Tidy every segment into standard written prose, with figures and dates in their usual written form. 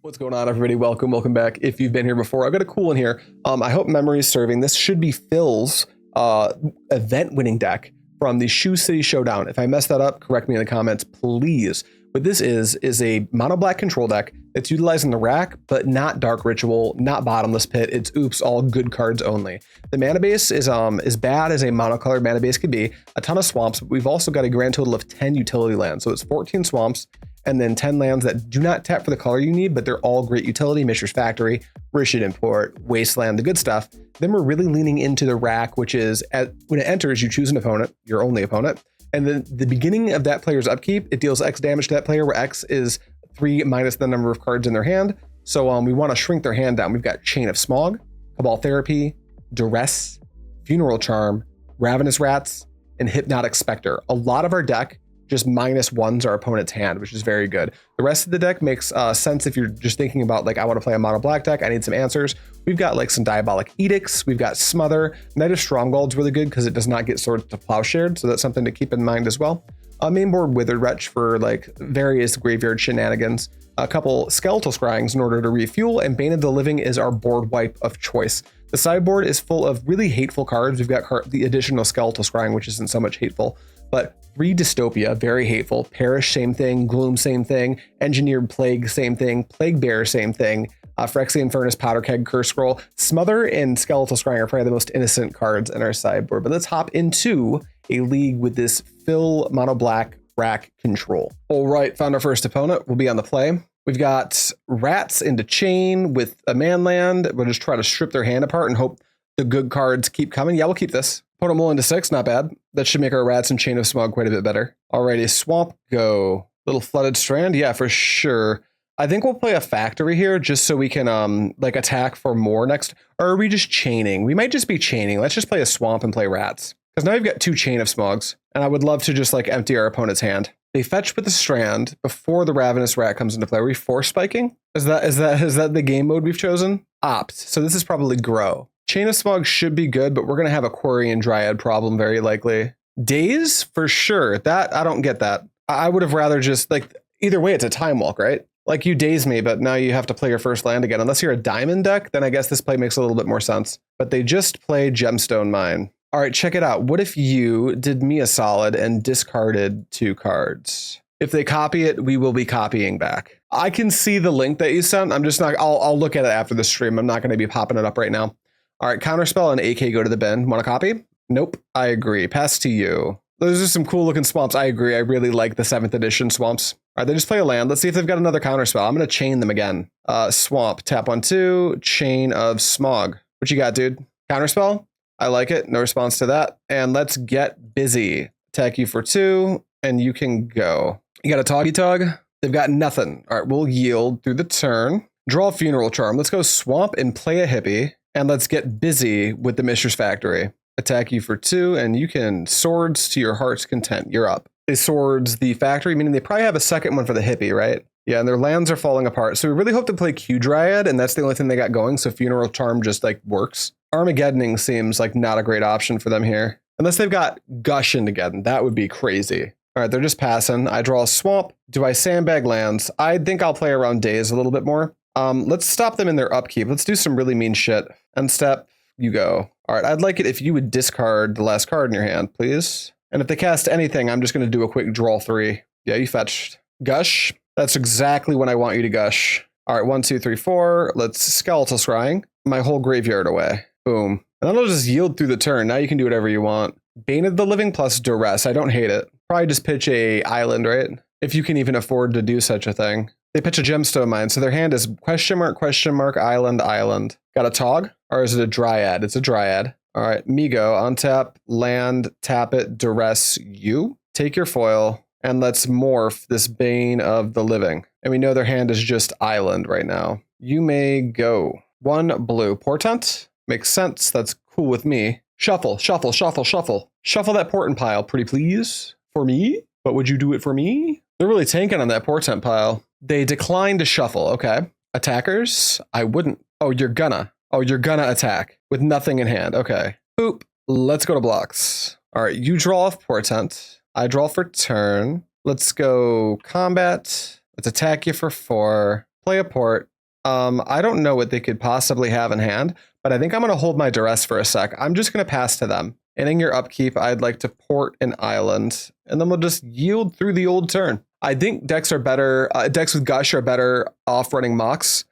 What's going on, everybody? Welcome back. If you've been here before, I've got a cool one here. I hope memory is serving. This should be Phil's event-winning deck from the Shoe City Showdown. If I messed that up, correct me in the comments, please. What this is a mono black control deck that's utilizing the rack, but not Dark Ritual, not Bottomless Pit. It's oops, all good cards only. The mana base is as bad as a monocolored mana base could be. A ton of swamps, but we've also got a grand total of 10 utility lands. So it's 14 swamps, and then 10 lands that do not tap for the color you need, but they're all great utility. Mishra's Factory, Rishadan Port, Wasteland, the good stuff. Then we're really leaning into the rack, which is when it enters, you choose an opponent, your only opponent. And then the beginning of that player's upkeep, it deals X damage to that player, where X is 3 minus the number of cards in their hand. So we want to shrink their hand down. We've got Chain of Smog, Cabal Therapy, Duress, Funeral Charm, Ravenous Rats, and Hypnotic Specter. A lot of our deck just -1s our opponent's hand, which is very good. The rest of the deck makes sense if you're just thinking about, like, I want to play a mono black deck, I need some answers. We've got like some Diabolic Edicts, we've got Smother. Knight of Stromgald is really good because it does not get Swords to Plowshared, so that's something to keep in mind as well. Mainboard Withered Wretch for like various graveyard shenanigans. A couple Skeletal Scryings in order to refuel, and Bane of the Living is our board wipe of choice. The sideboard is full of really hateful cards. We've got the additional Skeletal Scrying, which isn't so much hateful, but 3 Dystopia, very hateful. Perish, same thing. Gloom, same thing. Engineered Plague, same thing. Plaguebearer, same thing. Phyrexian Furnace, Powder Keg, Curse Scroll. Smother and Skeletal Scrying are probably the most innocent cards in our sideboard. But let's hop into a league with this Phil Mono Black rack control. All right, found our first opponent. We'll be on the play. We've got Rats into Chain with a man land. We'll just try to strip their hand apart and hope the good cards keep coming. Yeah, we'll keep this. Opponent will into 6, not bad. That should make our Rats and Chain of Smog quite a bit better. Alrighty, Swamp, go. Little Flooded Strand, yeah, for sure. I think we'll play a Factory here just so we can like attack for more next. Or are we just chaining? We might just be chaining. Let's just play a Swamp and play Rats. Because now we've got 2 Chain of Smogs, and I would love to just like empty our opponent's hand. They fetch with the Strand before the Ravenous Rat comes into play. Are we force spiking? Is that the game mode we've chosen? Opt. So this is probably Grow. Chain of Smog should be good, but we're going to have a Quarry and Dryad problem very likely. Daze? For sure. That, I don't get that. I would have rather just, like, either way, it's a Time Walk, right? Like, you daze me, but now you have to play your first land again. Unless you're a Diamond deck, then I guess this play makes a little bit more sense. But they just play Gemstone Mine. All right, check it out. What if you did me a solid and discarded 2 cards? If they copy it, we will be copying back. I can see the link that you sent. I'm just not, I'll look at it after the stream. I'm not going to be popping it up right now. All right, Counterspell and AK go to the bin. Want to copy? Nope, I agree. Pass to you. Those are some cool looking swamps. I agree. I really like the 7th edition swamps. All right, they just play a land. Let's see if they've got another Counterspell. I'm going to chain them again. Swamp, tap 1/2, Chain of Smog. What you got, dude? Counterspell? I like it. No response to that. And let's get busy. Attack you for 2, and you can go. You got a Toggy Tog? They've got nothing. All right, we'll yield through the turn. Draw a Funeral Charm. Let's go Swamp and play a Hippie. And let's get busy with the Mishra's Factory. Attack you for 2, and you can Swords to your heart's content. You're up. They Swords the Factory, meaning they probably have a second one for the Hippie, right? Yeah, and their lands are falling apart. So we really hope to play Q Dryad, and that's the only thing they got going. So Funeral Charm just like works. Armageddoning seems like not a great option for them here. Unless they've got Gush into Geddon. That would be crazy. All right, they're just passing. I draw a Swamp. Do I sandbag lands? I think I'll play around Daze a little bit more. Let's stop them in their upkeep. Let's do some really mean shit. End step, you go. All right, I'd like it if you would discard the last card in your hand, please. And if they cast anything, I'm just going to do a quick draw 3. Yeah, you fetched. Gush. That's exactly when I want you to gush. All right, 1, 2, 3, 4. Let's Skeletal Scrying my whole graveyard away. Boom. And then I'll just yield through the turn. Now you can do whatever you want. Bane of the Living plus Duress. I don't hate it. Probably just pitch a island, right? If you can even afford to do such a thing. They pitch a Gemstone Mine, so their hand is question mark, island, island. Got a Tog? Or is it a Dryad? It's a Dryad. All right, Migo, untap, land, tap it, Duress you. Take your foil, and let's morph this Bane of the Living. And we know their hand is just island right now. You may go. 1 blue. Portent? Makes sense. That's cool with me. Shuffle, shuffle, shuffle, shuffle. Shuffle that Portent pile, pretty please. For me? But would you do it for me? They're really tanking on that Portent pile. They decline to shuffle. Okay. Attackers? I wouldn't. Oh, you're gonna attack with nothing in hand. Okay. Boop. Let's go to blocks. All right. You draw off Portent. I draw for turn. Let's go combat. Let's attack you for 4. Play a port. I don't know what they could possibly have in hand, but I think I'm going to hold my Duress for a sec. I'm just going to pass to them. Ending your upkeep, I'd like to port an island, and then we'll just yield through the old turn. I think decks are better. Decks with Gush are better off running Mox.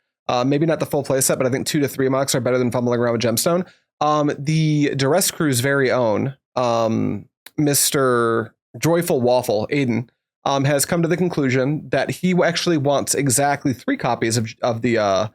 Maybe not the full playset, but I think 2 to 3 Mox are better than fumbling around with Gemstone. The Duress Crew's very own Mr. Joyful Waffle, Aiden, has come to the conclusion that he actually wants exactly 3 copies of the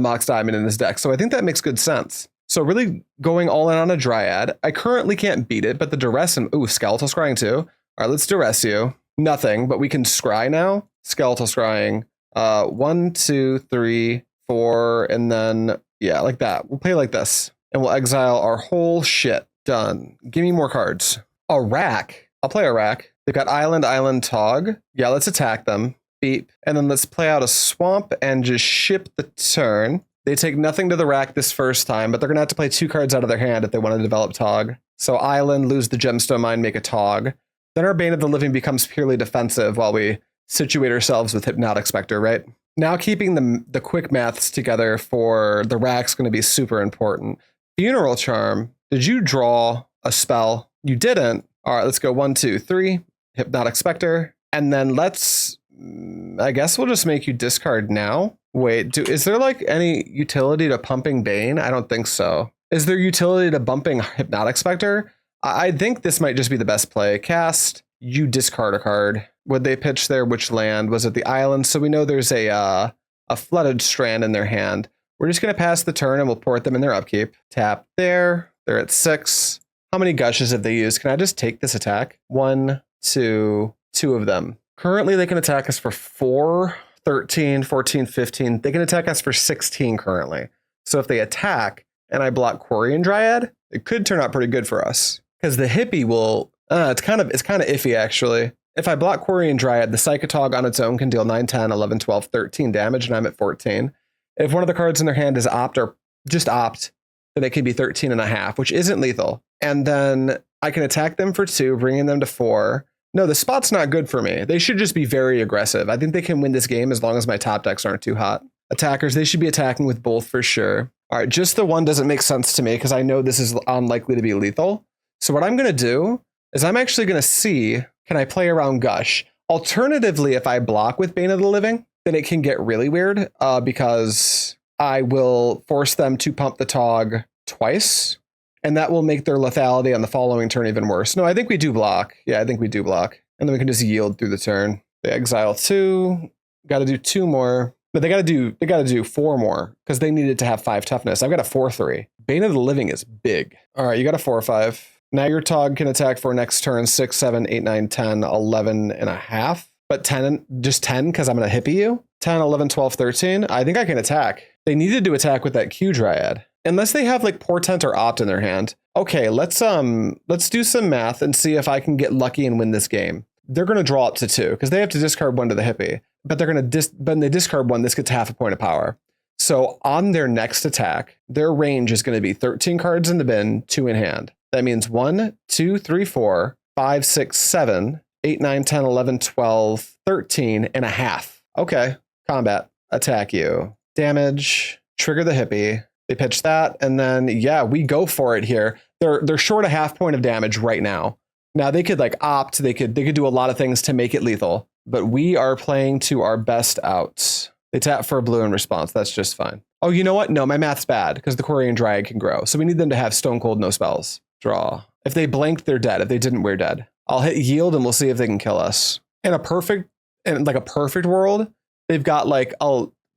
Mox Diamond in his deck. So I think that makes good sense. So really going all in on a Dryad. I currently can't beat it, but the Duress and Skeletal Scrying too. All right, let's Duress you. Nothing, but we can Scry now. Skeletal Scrying. 1, 2, 3, 4, and then yeah, like that. We'll play like this, and we'll exile our whole shit. Done. Give me more cards. A rack. I'll play a rack. They've got Island, Tog. Yeah, let's attack them. Beep. And then let's play out a swamp and just ship the turn. They take nothing to the rack this first time, but they're going to have to play 2 cards out of their hand if they want to develop Tog. So Island, lose the Gemstone Mine, make a Tog. Then our Bane of the Living becomes purely defensive while we situate ourselves with Hypnotic Specter, right? Now keeping the quick maths together for the rack's going to be super important. Funeral Charm. Did you draw a spell? You didn't. All right, let's go 1, 2, 3. Hypnotic Specter. And then I guess we'll just make you discard now. Wait, is there like any utility to pumping Bane? I don't think so. Is there utility to bumping Hypnotic Specter? I think this might just be the best play. Cast, you discard a card. Would they pitch there? Which land? Was it the island? So we know there's a flooded strand in their hand. We're just going to pass the turn and we'll port them in their upkeep. Tap there. They're at 6. How many gushes have they used? Can I just take this attack? 1, 2 of them. Currently, they can attack us for 4, 13, 14, 15. They can attack us for 16 currently. So if they attack and I block Quarian Dryad, it could turn out pretty good for us. Because the hippie will, it's kind of iffy actually. If I block Quarian Dryad, the Psychotog on its own can deal 9, 10, 11, 12, 13 damage, and I'm at 14. If one of the cards in their hand is opt or just opt, then it can be 13 and a half, which isn't lethal. And then I can attack them for 2, bringing them to 4. No, the spot's not good for me. They should just be very aggressive. I think they can win this game as long as my top decks aren't too hot. Attackers, they should be attacking with both for sure. All right, just the 1 doesn't make sense to me because I know this is unlikely to be lethal. So what I'm going to do is I'm actually going to see, can I play around Gush? Alternatively, if I block with Bane of the Living, then it can get really weird because I will force them to pump the Tog twice. And that will make their lethality on the following turn even worse. No, I think we do block. Yeah, I think we do block. And then we can just yield through the turn. They exile 2. Got to do 2 more. But they got to do 4 more because they needed to have 5 toughness. I've got a 4/3. Bane of the Living is big. All right, you got a 4/5. Now your Tog can attack for next turn 6, 7, 8, 9, 10, 11 and a half. But 10, just 10 because I'm going to hippie you. 10, 11, 12, 13. I think I can attack. They needed to attack with that Q Dryad. Unless they have like Portent or Opt in their hand. Okay, let's do some math and see if I can get lucky and win this game. They're going to draw up to 2 because they have to discard 1 to the hippie. But they're going to when they discard 1, this gets half a point of power. So on their next attack, their range is going to be 13 cards in the bin, 2 in hand. That means 1, 2, 3, 4, 5, 6, 7, 8, 9, 10, 11, 12, 13 and a half. Okay, combat, attack you. Damage, trigger the hippie. They pitch that, and then yeah, we go for it here. They're short a half point of damage right now. Now they could like opt, they could do a lot of things to make it lethal, but we are playing to our best outs. They tap for a blue in response. That's just fine. Oh, you know what? No, my math's bad because the Quarian Dryad can grow. So we need them to have Stone Cold, no spells. Draw. If they blanked, they're dead. If they didn't, we're dead. I'll hit yield and we'll see if they can kill us. In a perfect world, they've got like,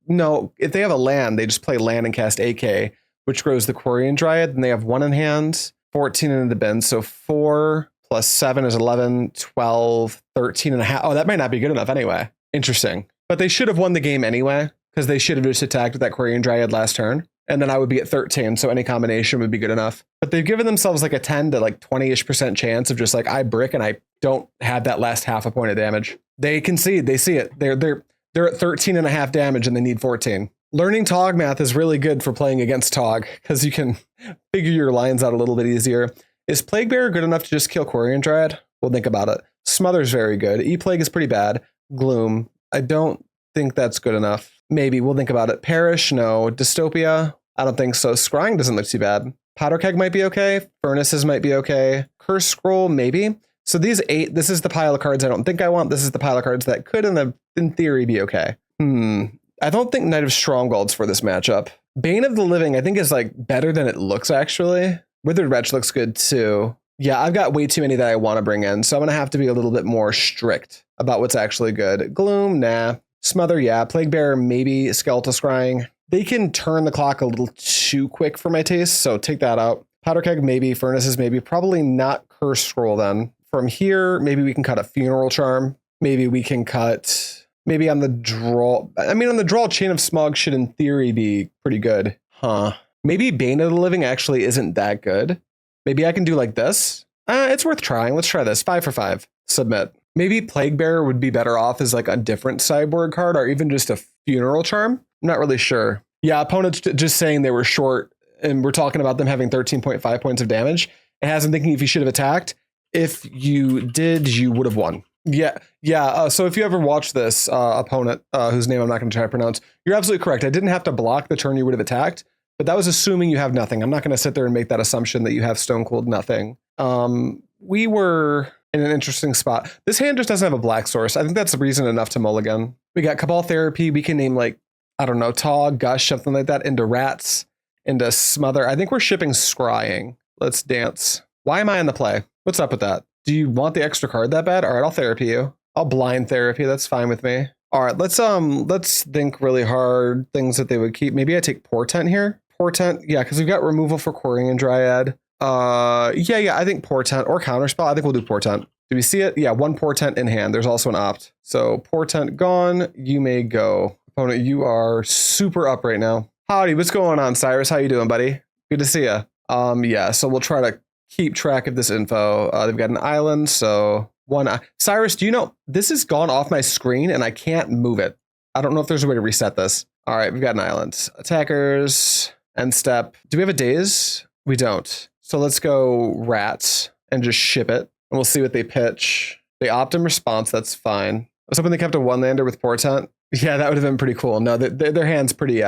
no, if they have a land, they just play land and cast AK, which grows the Quarian Dryad, and they have 1 in hand, 14 in the bin. So 4 plus 7 is 11, 12, 13 and a half. Oh, that might not be good enough anyway. Interesting. But they should have won the game anyway, because they should have just attacked with that Quarian Dryad last turn. And then I would be at 13, so any combination would be good enough. But they've given themselves like a 10 to like 20-ish% chance of just like, I brick and I don't have that last half a point of damage. They concede, they see it. They're at 13 and a half damage and they need 14. Learning Tog math is really good for playing against Tog because you can figure your lines out a little bit easier. Is Plaguebearer good enough to just kill Quarian Dryad? We'll think about it. Smother's very good. E-Plague is pretty bad. Gloom, I don't think that's good enough. Maybe. We'll think about it. Perish? No. Dystopia? I don't think so. Scrying doesn't look too bad. Powder Keg might be okay. Furnaces might be okay. Curse Scroll? Maybe. So these 8, this is the pile of cards I don't think I want. This is the pile of cards that could, in theory, be okay. I don't think Knight of Stromgald's for this matchup. Bane of the Living, I think, is like better than it looks, actually. Withered Wretch looks good, too. Yeah, I've got way too many that I want to bring in, so I'm going to have to be a little bit more strict about what's actually good. Gloom, nah. Smother, yeah. Plaguebearer, maybe. Skeletal Scrying. They can turn the clock a little too quick for my taste, so take that out. Powder Keg, maybe. Furnaces, maybe. Probably not Curse Scroll, then. From here, maybe we can cut a Funeral Charm. Maybe we can cut... Maybe on the draw... I mean, on the draw, Chain of Smog should, in theory, be pretty good. Huh. Maybe Bane of the Living actually isn't that good. Maybe I can do like this. It's worth trying. Let's try this. 5 for 5. Submit. Maybe Plaguebearer would be better off as like a different sideboard card or even just a Funeral Charm. I'm not really sure. Yeah, opponents just saying they were short and we're talking about them having 13.5 points of damage. It has them thinking if you should have attacked. If you did, you would have won. Yeah. So if you ever watch this opponent, whose name I'm not going to try to pronounce, you're absolutely correct. I didn't have to block the turn you would have attacked, but that was assuming you have nothing. I'm not going to sit there and make that assumption that you have Stone Cold nothing. We were in an interesting spot. This hand just doesn't have a black source. I think that's reason enough to mulligan. We got Cabal Therapy. We can name like, I don't know, Tog, Gush, something like that, into Rats, into Smother. I think we're shipping Scrying. Let's dance. Why am I in the play? What's up with that? Do you want the extra card that bad? All right, I'll therapy you. I'll blind therapy. That's fine with me. All right, let's think really hard things that they would keep. Maybe I take Portent here. Portent, yeah, because we've got removal for Quarian Dryad. Yeah, I think Portent or Counterspell. I think we'll do Portent. Do we see it? Yeah, 1 Portent in hand. There's also an opt. So Portent gone. You may go. Opponent, you are super up right now. Howdy, what's going on, Cyrus? How you doing, buddy? Good to see you. Yeah, so we'll try to keep track of this info. They've got an island, so Cyrus, do you know this has gone off my screen and I can't move it? I don't know if there's a way to reset this. All right, we've got an island. Attackers, end step. Do we have a daze? We don't. So let's go Rats and just ship it, and we'll see what they pitch. They opt in response. That's fine. I was hoping they kept a 1-lander with Portent. Yeah, that would have been pretty cool. No, their hand's pretty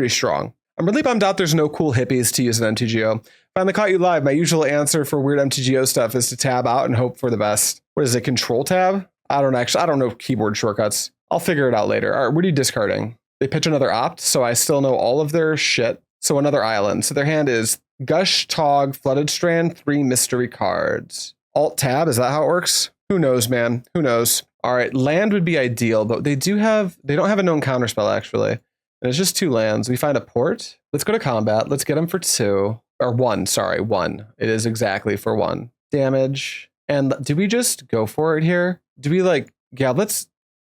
strong. I'm really bummed out there's no cool hippies to use in MTGO. Finally caught you live. My usual answer for weird MTGO stuff is to tab out and hope for the best. What is it, Control Tab? I don't know keyboard shortcuts. I'll figure it out later. All right, what are you discarding? They pitch another opt, so I still know all of their shit. So another island. So their hand is Gush, Tog, Flooded Strand, 3 mystery cards. Alt Tab, is that how it works? Who knows, man? Who knows? All right, land would be ideal, but they don't have a known counterspell, actually. And it's just 2 lands. We find a port. Let's go to combat. Let's get them for 2. Or 1, sorry, 1. It is exactly for 1. Damage. And do we just go for it here? Do we let's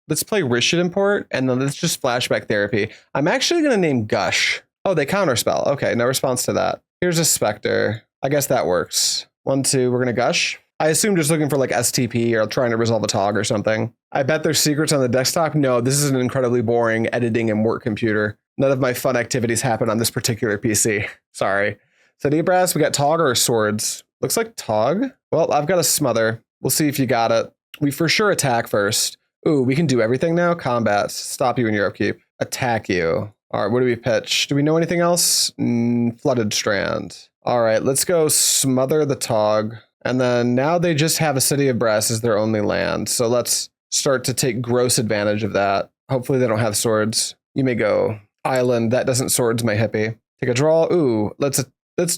play Rishadan Port, and then let's just flashback therapy. I'm actually going to name Gush. Oh, they counterspell. Okay, no response to that. Here's a Specter. I guess that works. 1, 2, we're going to Gush. I assume just looking for like STP or trying to resolve a Tog or something. I bet there's secrets on the desktop. No, this is an incredibly boring editing and work computer. None of my fun activities happen on this particular PC. Sorry. So Brass, we got Tog or swords? Looks like Tog. Well, I've got a Smother. We'll see if you got it. We for sure attack first. Ooh, we can do everything now. Combat. Stop you in your upkeep. Attack you. All right, what do we pitch? Do we know anything else? Flooded Strand. All right, let's go Smother the Tog. And then now they just have a City of Brass as their only land. So let's start to take gross advantage of that. Hopefully they don't have swords. You may go Island. That doesn't swords my hippie. Take a draw. Ooh, let's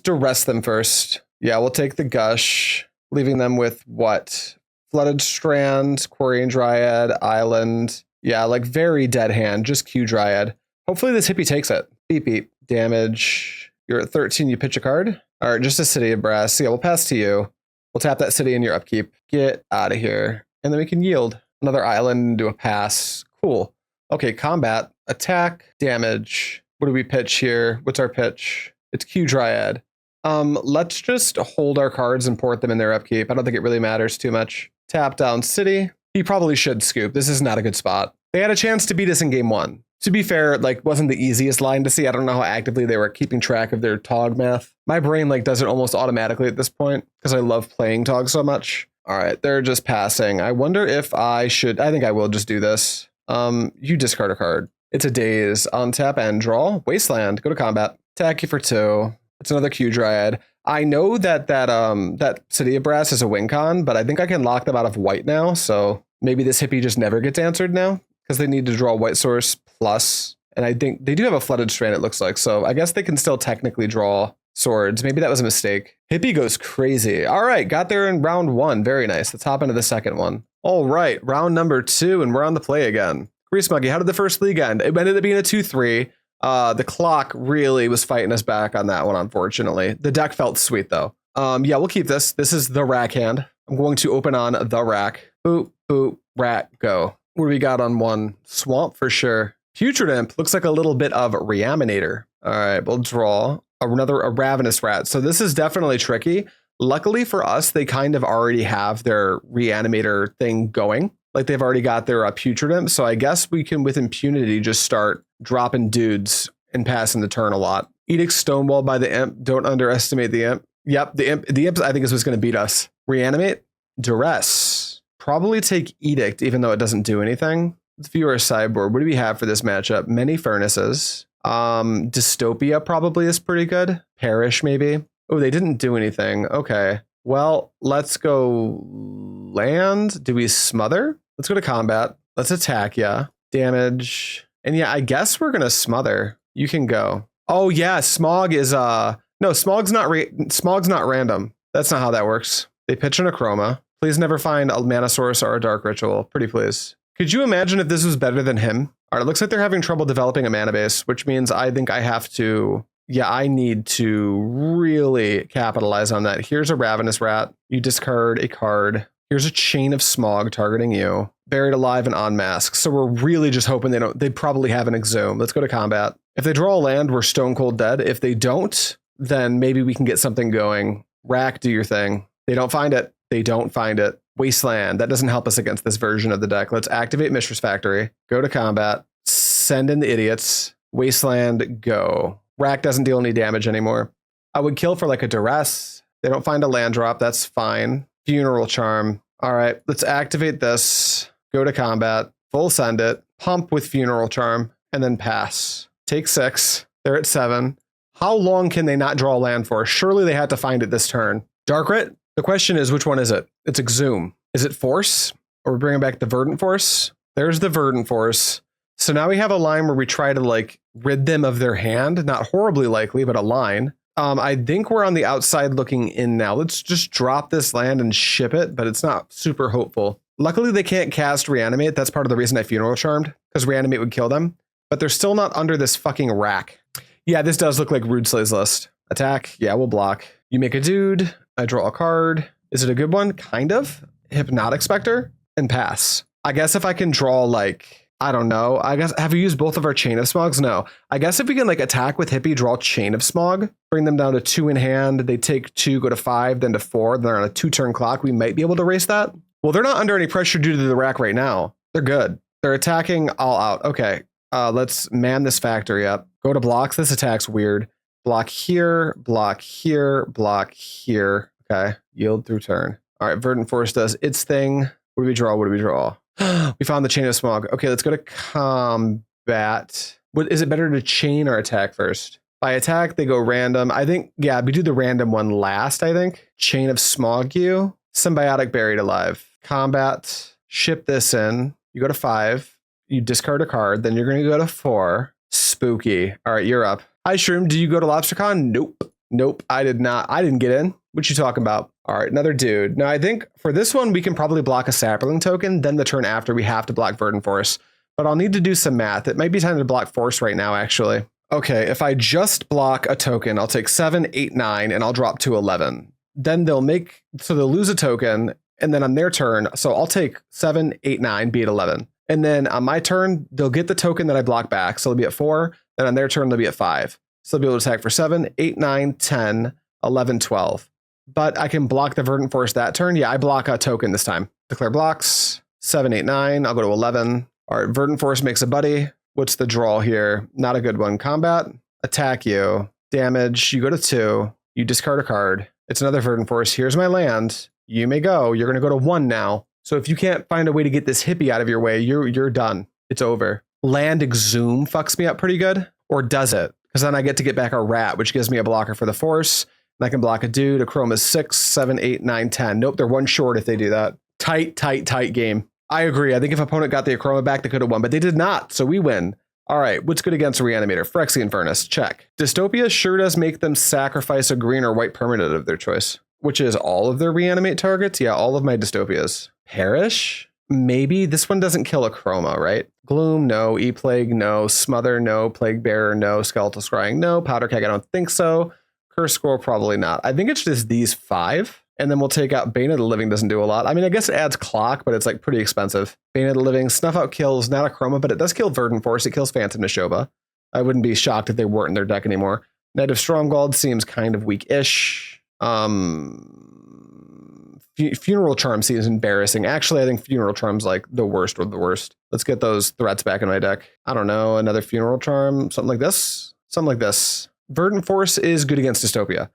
Duress them first. Yeah, we'll take the Gush, leaving them with what? Flooded Strand, Quarian Dryad, Island. Yeah, like very dead hand, just Q Dryad. Hopefully this hippie takes it. Beep, beep. Damage. You're at 13, you pitch a card? All right, just a City of Brass. Yeah, we'll pass to you. We'll tap that city in your upkeep. Get out of here. And then we can yield. Another island and do a pass. Cool. Okay, combat. Attack. Damage. What do we pitch here? What's our pitch? It's Q Dryad. Let's just hold our cards and port them in their upkeep. I don't think it really matters too much. Tap down city. He probably should scoop. This is not a good spot. They had a chance to beat us in game 1. To be fair, wasn't the easiest line to see. I don't know how actively they were keeping track of their Tog math. My brain does it almost automatically at this point because I love playing Tog so much. All right, they're just passing. I wonder if I should. I think I will just do this. You discard a card. It's a daze. Untap and draw. Wasteland. Go to combat. Attack you for 2. It's another Q Dryad. I know that SIDEBOARD is a win con, but I think I can lock them out of white now. So maybe this hippie just never gets answered now because they need to draw white source plus. And I think they do have a flooded strand, it looks like. So I guess they can still technically draw swords. Maybe that was a mistake. Hippie goes crazy. All right, got there in round 1. Very nice. Let's hop into the second one. All right, round number 2, and we're on the play again. Grease Monkey, how did the first league end? It ended up being a 2-3. The clock really was fighting us back on that one, unfortunately. The deck felt sweet, though. Yeah, we'll keep this. This is the rack hand. I'm going to open on the rack. Boop, boop, rack, go. What do we got on 1? Swamp for sure. Putrid Imp looks like a little bit of Reanimator. All right, we'll draw a Ravenous Rat. So this is definitely tricky. Luckily for us, they kind of already have their Reanimator thing going. Like they've already got their Putrid Imp. So I guess we can, with impunity, just start dropping dudes and passing the turn a lot. Edict Stonewall by the Imp. Don't underestimate the Imp. Yep, the Imp I think is what's going to beat us. Reanimate. Duress. Probably take Edict, even though it doesn't do anything. Let's view our sideboard. What do we have for this matchup? Many Furnaces. Dystopia probably is pretty good. Perish, maybe. Oh, they didn't do anything. Okay. Well, let's go land. Do we smother? Let's go to combat. Let's attack, yeah. Damage. And yeah, I guess we're going to smother. You can go. Oh, yeah. Smog is, no, Smog's not random. That's not how that works. They pitch an Acroma. Please never find a Mana Source or a Dark Ritual. Pretty please. Could you imagine if this was better than him? All right, it looks like they're having trouble developing a mana base, which means I think I have to, yeah, I need to really capitalize on that. Here's a Ravenous Rat. You discard a card. Here's a Chain of Smog targeting you. Buried Alive and Unmasked. So we're really just hoping they probably have an Exhume. Let's go to combat. If they draw a land, we're stone cold dead. If they don't, then maybe we can get something going. Rack, do your thing. They don't find it. They don't find it. Wasteland. That doesn't help us against this version of the deck. Let's activate Mishra's Factory. Go to combat. Send in the idiots. Wasteland, go. Rack doesn't deal any damage anymore. I would kill for like a Duress. They don't find a land drop. That's fine. Funeral Charm. All right, let's activate this. Go to combat. Full send it. Pump with Funeral Charm. And then pass. Take 6. They're at 7. How long can they not draw a land for? Surely they had to find it this turn. Dark Rit? The question is, which one is it? It's Exhume. Is it Force? Or we're bringing back the Verdant Force? There's the Verdant Force. So now we have a line where we try to like rid them of their hand. Not horribly likely, but a line. I think we're on the outside looking in now. Let's just drop this land and ship it, but it's not super hopeful. Luckily, they can't cast Reanimate. That's part of the reason I Funeral Charmed, because Reanimate would kill them. But they're still not under this fucking rack. Yeah, this does look like Rude Slay's List. Attack. Yeah, we'll block. You make a dude. I draw a card. Is it a good one? Kind of. Hypnotic Specter and pass. I guess if I can draw like, I don't know. I guess, have we used both of our Chain of Smogs? No. I guess if we can like attack with Hippie, draw Chain of Smog, bring them down to 2 in hand. They take 2, go to 5, then to 4. They're on a 2-turn clock. We might be able to race that. Well, they're not under any pressure due to the rack right now. They're good. They're attacking all out. Okay. Let's man this factory up. Go to blocks. This attack's weird. Block here, block here, block here. Okay. Yield through turn. All right. Verdant Force does its thing. What do we draw? What do we draw? We found the Chain of Smog. Okay, let's go to combat. What is it better to chain or attack first? By attack, they go random. I think, yeah, we do the random one last, I think. Chain of Smog you. Symbiotic Buried Alive. Combat. Ship this in. You go to 5. You discard a card. Then you're going to go to 4. Spooky. All right, you're up. Hi, Shroom. Do you go to LobsterCon? Nope. Nope, I did not. I didn't get in. What you talking about? All right, another dude. Now, I think for this one, we can probably block a Sapperling token. Then the turn after, we have to block Verdant Force. But I'll need to do some math. It might be time to block Force right now, actually. Okay, if I just block a token, I'll take 7, 8, 9, and I'll drop to 11. Then they'll lose a token, and then on their turn, so I'll take 7, 8, 9, be at 11. And then on my turn, they'll get the token that I block back. So they'll be at 4. Then on their turn, they'll be at 5. So they'll be able to attack for 7, 8, 9, 10, 11, 12. But I can block the Verdant Force that turn. Yeah, I block a token this time. Declare blocks. 7, 8, 9. I'll go to 11. All right, Verdant Force makes a buddy. What's the draw here? Not a good one. Combat. Attack you. Damage. You go to 2. You discard a card. It's another Verdant Force. Here's my land. You may go. You're going to go to 1 now. So if you can't find a way to get this hippie out of your way, you're done. It's over. Land Exhume fucks me up pretty good. Or does it? Because then I get to get back a rat, which gives me a blocker for the force. And I can block a dude. A chrome is 6, 7, 8, 9, 10. Nope, they're one short if they do that. Tight game. I agree. I think if opponent got the Acroma back, they could have won, but they did not, so we win. All right, what's good against a Reanimator? Phyrexian Furnace, check. Dystopia sure does make them sacrifice a green or white permanent of their choice, which is all of their reanimate targets. Yeah, all of my Dystopias. Perish? Maybe. This one doesn't kill a Chroma, right? Gloom, no. E-Plague, no. Smother, no. Plaguebearer, no. Skeletal Scrying, no. Powder Keg, I don't think so. Curse Scroll, probably not. I think it's just these 5. And then we'll take out Bane of the Living, doesn't do a lot. I mean, I guess it adds clock, but it's like pretty expensive. Bane of the Living, Snuff Out kills, not a Chroma, but it does kill Verdant Force. It kills Phantom Nishoba. I wouldn't be shocked if they weren't in their deck anymore. Knight of Stromgald seems kind of weak-ish. Funeral Charm seems embarrassing. Actually, I think Funeral Charm's like the worst of the worst. Let's get those threats back in my deck. I don't know, another Funeral Charm, something like this. Something like this. Verdant Force is good against Dystopia.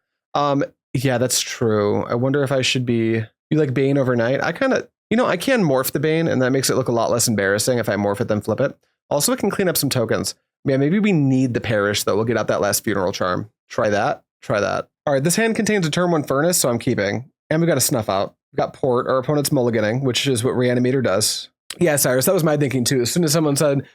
Yeah, that's true. I wonder if I should be... You like Bane overnight? I kind of... You know, I can morph the Bane, and that makes it look a lot less embarrassing if I morph it then flip it. Also, it can clean up some tokens. Yeah, maybe we need the Perish, though. We'll get out that last Funeral Charm. Try that. Try that. All right, this hand contains a turn 1 Furnace, so I'm keeping. And we got a Snuff Out. We got Port. Our opponent's mulliganing, which is what Reanimator does. Yeah, Cyrus, that was my thinking, too. As soon as someone said...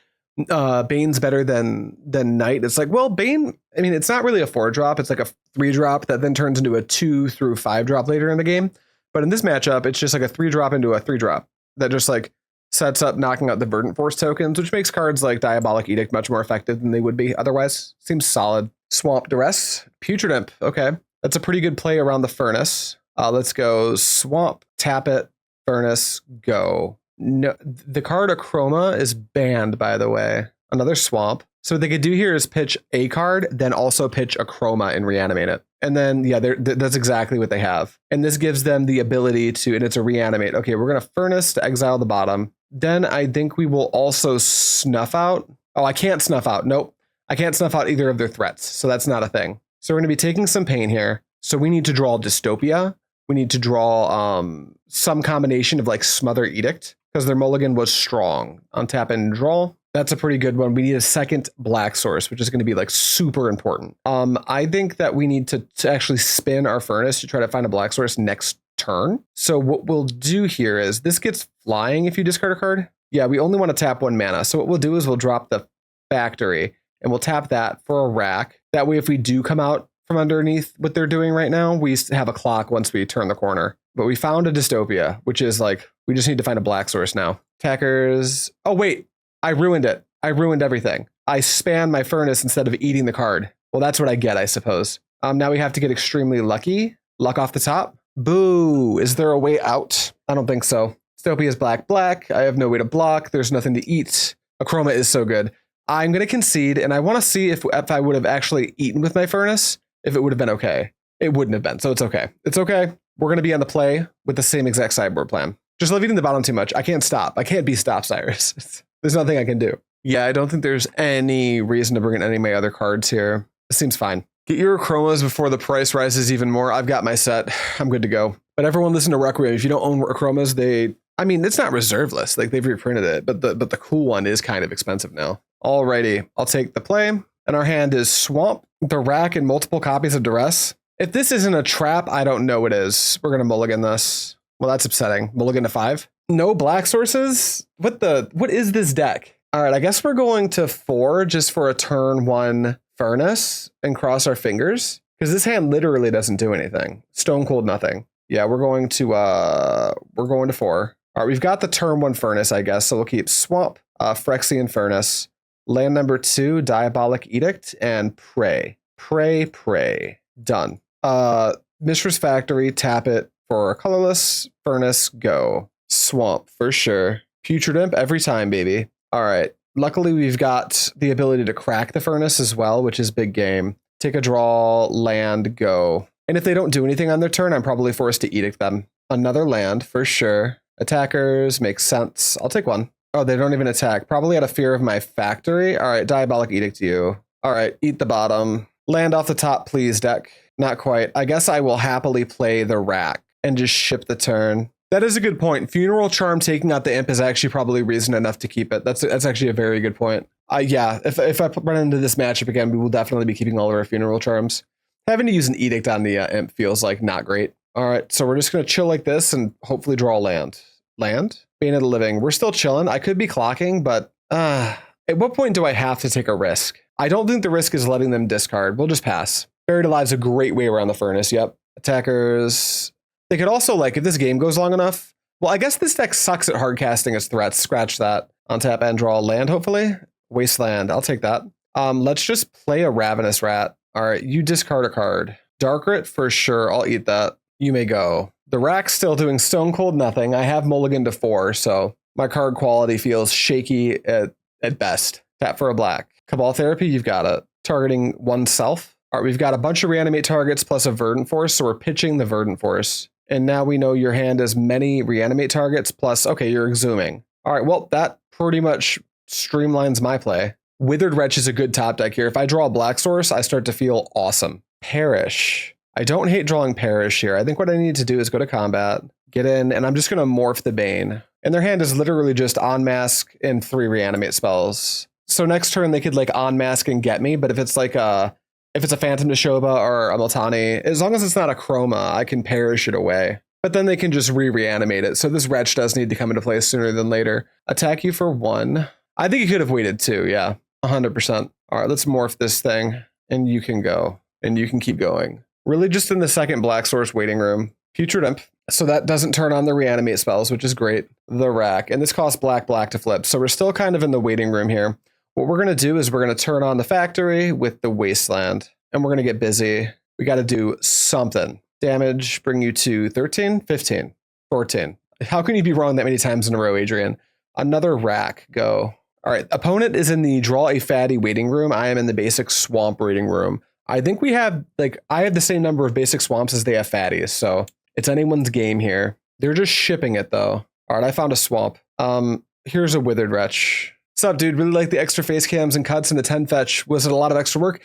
Bane's better than Knight. It's like, well, Bane, I mean, it's not really a 4-drop. It's like a 3-drop that then turns into a 2 through 5-drop later in the game. But in this matchup, it's just like a 3-drop into a 3-drop that just like sets up knocking out the Verdant Force tokens, which makes cards like Diabolic Edict much more effective than they would be otherwise. Seems solid. Swamp Duress, Putrid Imp. Okay, that's a pretty good play around the Furnace. Let's go Swamp, tap it, Furnace, go. No, the card Acroma is banned, by the way. Another Swamp. So what they could do here is pitch a card, then also pitch Acroma and reanimate it. And then, yeah, that's exactly what they have. And this gives them the ability to, and it's a reanimate. Okay, we're going to Furnace to exile the bottom. Then I think we will also Snuff Out. Oh, I can't Snuff Out. Nope. I can't Snuff Out either of their threats. So that's not a thing. So we're going to be taking some pain here. So we need to draw Dystopia. We need to draw some combination of like Smother Edict, because their mulligan was strong. Untap and draw. That's a pretty good one. We need a second black source, which is going to be like super important. I think that we need to actually spin our Furnace to try to find a black source next turn. So what we'll do here is this gets flying if you discard a card. Yeah, we only want to tap 1 mana. So what we'll do is we'll drop the Factory and we'll tap that for a rack. That way, if we do come out from underneath what they're doing right now, we have a clock once we turn the corner. But we found a Dystopia, which is like, we just need to find a black source now. Attackers. Oh, wait, I ruined it. I ruined everything. I spanned my Furnace instead of eating the card. Well, that's what I get, I suppose. Now we have to get extremely lucky. Luck off the top. Boo. Is there a way out? I don't think so. Dystopia is black. I have no way to block. There's nothing to eat. Acroma is so good. I'm going to concede, and I want to see if I would have actually eaten with my Furnace, if it would have been okay. It wouldn't have been, so it's okay. It's okay. We're going to be on the play with the same exact sideboard plan. Just love eating the bottom too much. I can't stop. I can't be stopped, Cyrus. There's nothing I can do. Yeah, I don't think there's any reason to bring in any of my other cards here. It seems fine. Get your Chromas before the price rises even more. I've got my set. I'm good to go. But everyone listen to Requiem. If you don't own Chromas, I mean, it's not reserve list. Like, they've reprinted it, but the cool one is kind of expensive now. Alrighty, I'll take the play. And our hand is Swamp, the rack, and multiple copies of Duress. If this isn't a trap, I don't know what is. We're going to mulligan this. Well, that's upsetting. Mulligan to 5. No black sources? What is this deck? All right, I guess we're going to 4 just for a turn 1 Furnace and cross our fingers, because this hand literally doesn't do anything. Stone Cold nothing. Yeah, we're going to 4. All right, we've got the turn 1 Furnace, I guess, so we'll keep Swamp, Phyrexian Furnace, land number 2, Diabolic Edict, and Pray. Pray. Done. Mishra's Factory, tap it for a colorless Furnace, go. Swamp, for sure. Putrid Imp every time, baby. All right. Luckily, we've got the ability to crack the Furnace as well, which is big game. Take a draw, land, go. And if they don't do anything on their turn, I'm probably forced to edict them. Another land, for sure. Attackers, makes sense. I'll take 1. Oh, they don't even attack. Probably out of fear of my Factory. All right, Diabolic Edict you. All right, eat the bottom. Land off the top, please, deck. Not quite. I guess I will happily play the rack and just ship the turn. That is a good point. Funeral Charm taking out the imp is actually probably reason enough to keep it. That's actually a very good point. Yeah, if I run into this matchup again, we will definitely be keeping all of our Funeral Charms. Having to use an Edict on the imp feels like not great. All right, so we're just going to chill like this and hopefully draw a land. Land? Bane of the Living. We're still chilling. I could be clocking, but at what point do I have to take a risk? I don't think the risk is letting them discard. We'll just pass. Buried Alive's a great way around the Furnace. Yep. Attackers. They could also, like, if this game goes long enough, well, I guess this deck sucks at hard casting its threats. Scratch that. Untap and draw a land, hopefully. Wasteland. I'll take that. Let's just play a Ravenous Rat. All right, you discard a card. Darkrit for sure. I'll eat that. You may go. The Rack's still doing stone cold nothing. I have mulligan to 4, so my card quality feels shaky at best. Tap for a black. Cabal Therapy, you've got it. Targeting oneself. All right, we've got a bunch of reanimate targets plus a Verdant Force, so we're pitching the Verdant Force. And now we know your hand has many reanimate targets plus, okay, you're exhuming. All right, well, that pretty much streamlines my play. Withered Wretch is a good top deck here. If I draw a black source, I start to feel awesome. Perish. I don't hate drawing Perish here. I think what I need to do is go to combat, get in, and I'm just going to morph the Bane. And their hand is literally just on-mask and 3 reanimate spells. So next turn, they could like on-mask and get me, but if it's like if it's a Phantom Neshoba or a Multani, as long as it's not a Chroma, I can Perish it away. But then they can just reanimate it. So this Wretch does need to come into play sooner than later. Attack you for 1. I think you could have waited 2, yeah. 100%. All right, let's morph this thing, and you can go, and you can keep going. Really just in the second black source waiting room. Putrid Imp. So that doesn't turn on the reanimate spells, which is great. The Rack, and this costs black to flip. So we're still kind of in the waiting room here. What we're going to do is we're going to turn on the factory with the Wasteland, and we're going to get busy. We got to do something. Damage, bring you to 13, 15, 14. How can you be wrong that many times in a row, Adrian? Another Rack, go. All right, opponent is in the draw a fatty waiting room. I am in the basic swamp waiting room. I think we have, like, I have the same number of basic swamps as they have fatties, so it's anyone's game here. They're just shipping it, though. All right, I found a swamp. Here's a Withered Wretch. What's up, dude? Really like the extra face cams and cuts and the 10 fetch. Was it a lot of extra work?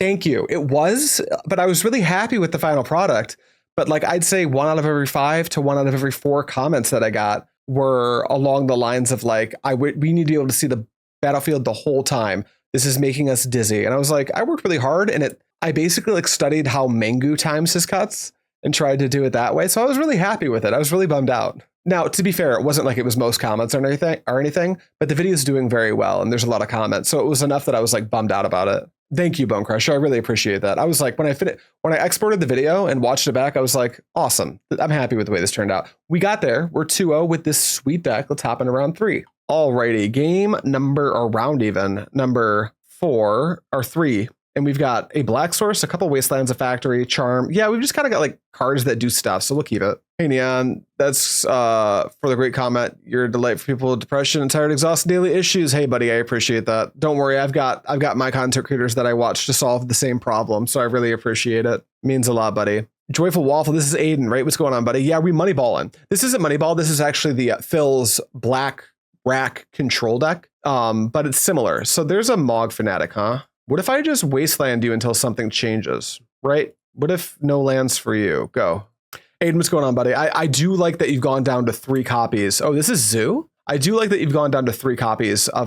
Thank you. It was, but I was really happy with the final product. But like, I'd say 1 out of every 5 to 1 out of every 4 comments that I got were along the lines of like, we need to be able to see the battlefield the whole time. This is making us dizzy. And I was like, I worked really hard, and I basically like studied how Mengu times his cuts and tried to do it that way. So I was really happy with it. I was really bummed out. Now, to be fair, it wasn't like it was most comments or anything, but the video is doing very well, and there's a lot of comments. So it was enough that I was like bummed out about it. Thank you, Bone Crusher. I really appreciate that. I was like, when I exported the video and watched it back, I was like, awesome. I'm happy with the way this turned out. We got there. We're 2-0 with this sweet deck. Let's hop into round 3. Alrighty, game number, or round even, number 4 or 3. And we've got a black source, a couple Wastelands, a factory, charm. Yeah, we've just kind of got like cards that do stuff, so we'll keep it. Hey, Neon, that's for the great comment. You're a delight for people with depression and tired, exhausted daily issues. Hey, buddy, I appreciate that. Don't worry, I've got my content creators that I watch to solve the same problem, so I really appreciate it. Means a lot, buddy. Joyful Waffle, this is Aiden, right? What's going on, buddy? Yeah, we moneyballing. This isn't Moneyball. This is actually the Phil's Black Rack control deck, but it's similar. So there's a Mog Fanatic, huh? What if I just Wasteland you until something changes, right? What if no lands for you? Go. Aiden, what's going on, buddy? I do like that you've gone down to 3 copies. Oh, this is Zoo? I do like that you've gone down to 3 copies of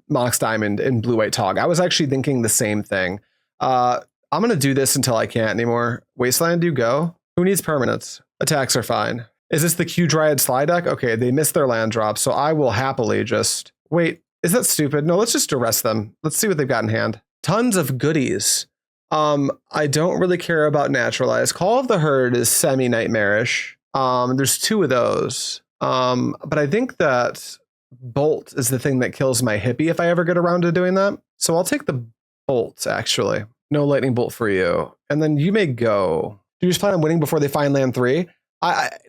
Mox Diamond and Blue White Tog. I was actually thinking the same thing. I'm going to do this until I can't anymore. Wasteland, you go. Who needs permanents? Attacks are fine. Is this the Q Dryad slide deck? Okay, they missed their land drop, so I will happily just... Wait, is that stupid? No, let's just Duress them. Let's see what they've got in hand. Tons of goodies. I don't really care about Naturalize. Call of the Herd is semi-nightmarish. There's 2 of those. But I think that Bolt is the thing that kills my hippie if I ever get around to doing that. So I'll take the Bolt, actually. No Lightning Bolt for you. And then you may go. Do you just plan on winning before they find land 3?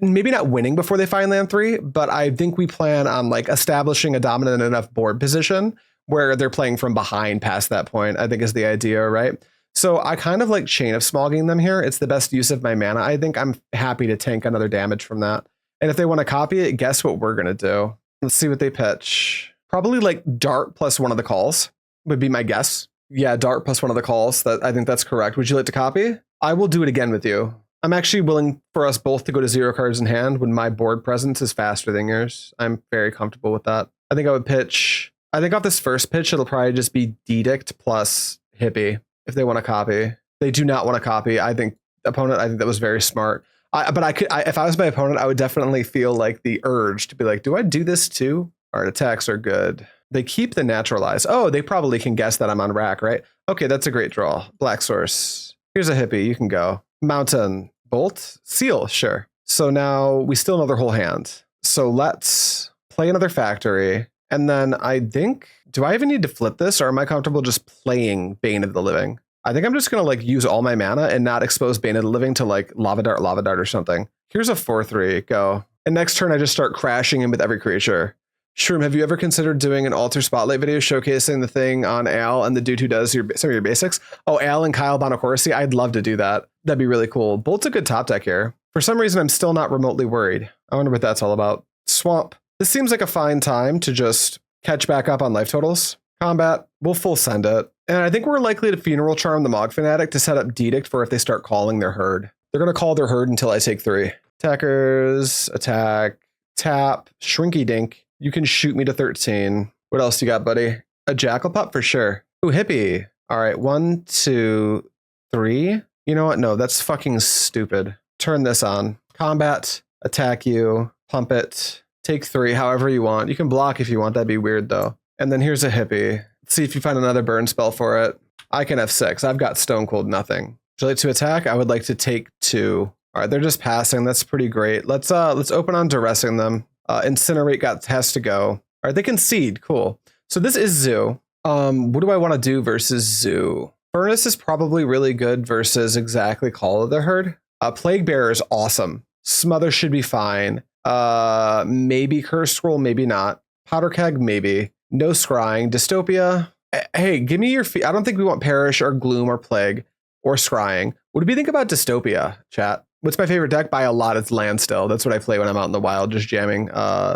Maybe not winning before they find land 3, but I think we plan on like establishing a dominant enough board position where they're playing from behind past that point, I think is the idea, right? So I kind of like Chain of Smogging them here. It's the best use of my mana. I think I'm happy to tank another damage from that. And if they want to copy it, guess what we're going to do? Let's see what they pitch. Probably like Dart plus 1 of the calls would be my guess. Yeah, Dart plus 1 of the calls. I think that's correct. Would you like to copy? I will do it again with you. I'm actually willing for us both to go to 0 cards in hand when my board presence is faster than yours. I'm very comfortable with that. I think I would pitch. I think off this first pitch, it'll probably just be Edict plus Hippie if they want to copy. They do not want to copy. I think opponent. I think that was very smart. If I was my opponent, I would definitely feel like the urge to be like, do I do this too? All right, attacks are good. They keep the naturalize. Oh, they probably can guess that I'm on rack, right? Okay, that's a great draw. Black source. Here's a Hippie. You can go. Mountain. Bolt. Seal. Sure. So now we still know their whole hand. So let's play another factory. And then I think, do I even need to flip this, or am I comfortable just playing Bane of the Living? I think I'm just going to like use all my mana and not expose Bane of the Living to like Lava Dart or something. Here's a 4/3. Go. And next turn, I just start crashing in with every creature. Shroom, have you ever considered doing an Alter Spotlight video showcasing the thing on Al and the dude who does some of your basics? Oh, Al and Kyle Bonacorsi? I'd love to do that. That'd be really cool. Bolt's a good top deck here. For some reason, I'm still not remotely worried. I wonder what that's all about. Swamp. This seems like a fine time to just catch back up on life totals. Combat. We'll full send it. And I think we're likely to Funeral Charm the Mog Fanatic to set up Edict for if they start calling their herd. They're going to call their herd until I take 3. Attackers. Attack. Tap. Shrinky Dink. You can shoot me to 13. What else you got, buddy? A Jackal Pup for sure. Ooh, Hippie. All right, 1, 2, 3. You know what? No, that's fucking stupid. Turn this on. Combat. Attack you. Pump it. Take 3, however you want. You can block if you want. That'd be weird, though. And then here's a Hippie. Let's see if you find another burn spell for it. I can F6. I've got Stone Cold nothing. Would you like to attack? I would like to take 2. All right, they're just passing. That's pretty great. Let's open on Duressing them. Incinerate has to go. All right, they concede. Cool. So this is Zoo. What do I want to do versus Zoo? Furnace is probably really good versus exactly Call of the Herd. Plaguebearer is awesome. Smother should be fine. Maybe Curse Scroll, maybe not. Powder Keg, maybe. No Scrying. Dystopia. Hey, give me your I don't think we want Perish or Gloom or Plague or Scrying. What do we think about Dystopia, chat? What's my favorite deck? By a lot, it's land still. That's what I play when I'm out in the wild, just jamming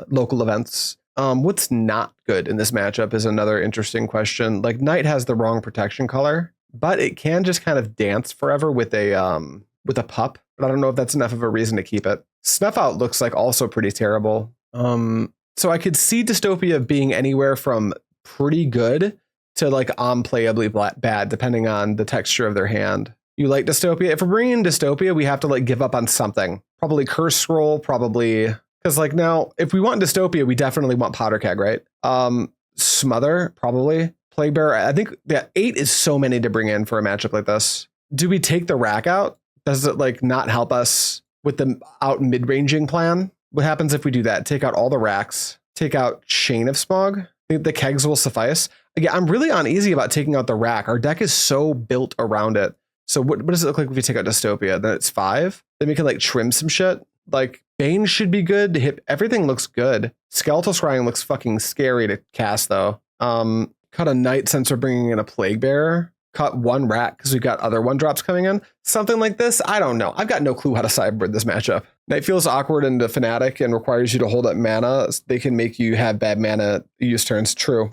local events. What's not good in this matchup is another interesting question. Like, Knight has the wrong protection color, but it can just kind of dance forever with a pup. But I don't know if that's enough of a reason to keep it. Snuff Out looks like also pretty terrible. So I could see Dystopia being anywhere from pretty good to like unplayably bad, depending on the texture of their hand. You like Dystopia? If we're bringing Dystopia, we have to like give up on something. Probably Curse Scroll, probably. Because like now, if we want Dystopia, we definitely want Powder Keg, right? Smother, probably. Plaguebearer. I think 8 is so many to bring in for a matchup like this. Do we take the rack out? Does it like not help us with the out mid-ranging plan? What happens if we do that? Take out all the racks. Take out Chain of Smog. I think the kegs will suffice. Again, I'm really uneasy about taking out the rack. Our deck is so built around it. So what does it look like if we take out Dystopia? Then it's 5. Then we can like trim some shit. Like Bane should be good to hit. Everything looks good. Skeletal Scrying looks fucking scary to cast though. Cut a Knight since we're bringing in a Plaguebearer. Cut 1 rack because we've got other 1-drops coming in. Something like this. I don't know. I've got no clue how to sideboard this matchup. Knight feels awkward into Fanatic and requires you to hold up mana. They can make you have bad mana use turns. True.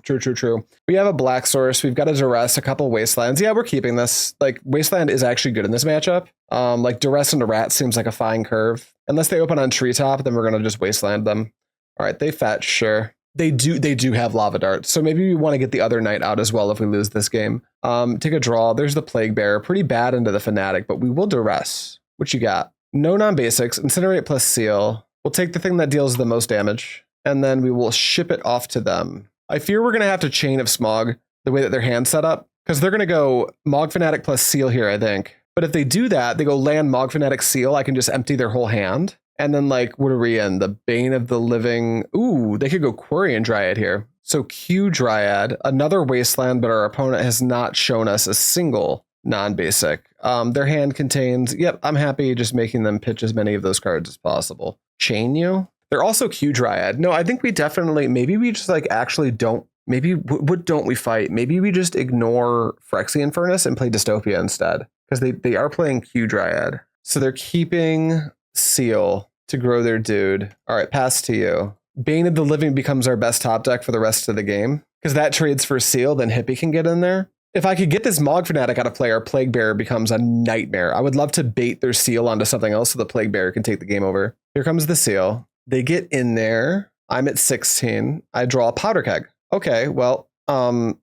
We have a Black Source. We've got a Duress, a couple Wastelands. Yeah, we're keeping this. Like, Wasteland is actually good in this matchup. Like, Duress into Rats seems like a fine curve. Unless they open on Treetop, then we're going to just Wasteland them. All right, they fetch, sure. They do have Lava Dart. So maybe we want to get the other Knight out as well if we lose this game. Take a draw. There's the Plaguebearer. Pretty bad into the Fanatic, but we will Duress. What you got? No non-basics. Incinerate plus Seal. We'll take the thing that deals the most damage, and then we will ship it off to them. I fear we're going to have to Chain of Smog the way that their hand's set up, because they're going to go Mog Fanatic plus Seal here, I think. But if they do that, they go land Mog Fanatic Seal, I can just empty their whole hand. And then, like, what are we in? The Bane of the Living. Ooh, they could go Quarian Dryad here. So Q Dryad, another Wasteland, but our opponent has not shown us a single non-basic. Their hand contains, yep, I'm happy just making them pitch as many of those cards as possible. Chain you? They're also Q Dryad. No, I think we definitely, maybe we just like actually don't, maybe, what don't we fight? Maybe we just ignore Phyrexian Furnace and play Dystopia instead. Because they are playing Q Dryad. So they're keeping Seal to grow their dude. All right, pass to you. Bane of the Living becomes our best top deck for the rest of the game. Because that trades for Seal, then Hippie can get in there. If I could get this Mog Fanatic out of play, our Plaguebearer becomes a nightmare. I would love to bait their seal onto something else so the Plaguebearer can take the game over. Here comes the seal. They get in there. I'm at 16. I draw a Powder Keg. Okay, well, I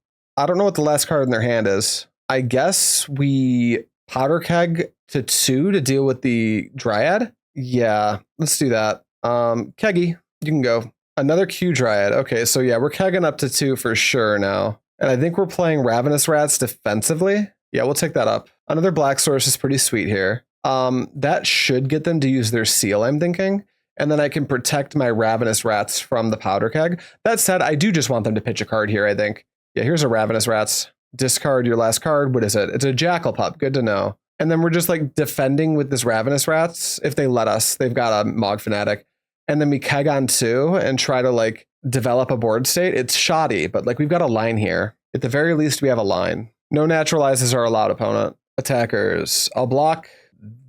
don't know what the last card in their hand is. I guess we Powder Keg to 2 to deal with the Dryad. Yeah, let's do that. Keggy, you can go. Another Q Dryad. Okay, so yeah, we're kegging up to 2 for sure now. And I think we're playing Ravenous Rats defensively. Yeah, we'll take that up. Another black source is pretty sweet here. That should get them to use their seal, I'm thinking. And then I can protect my Ravenous Rats from the Powder Keg. That said, I do just want them to pitch a card here, I think. Yeah, here's a Ravenous Rats. Discard your last card. What is it? It's a Jackal Pup. Good to know. And then we're just like defending with this Ravenous Rats. If they let us, they've got a Mog Fanatic. And then we keg on 2 and try to like develop a board state. It's shoddy, but like we've got a line here. At the very least, we have a line. No naturalizes are allowed, opponent. Attackers. I'll block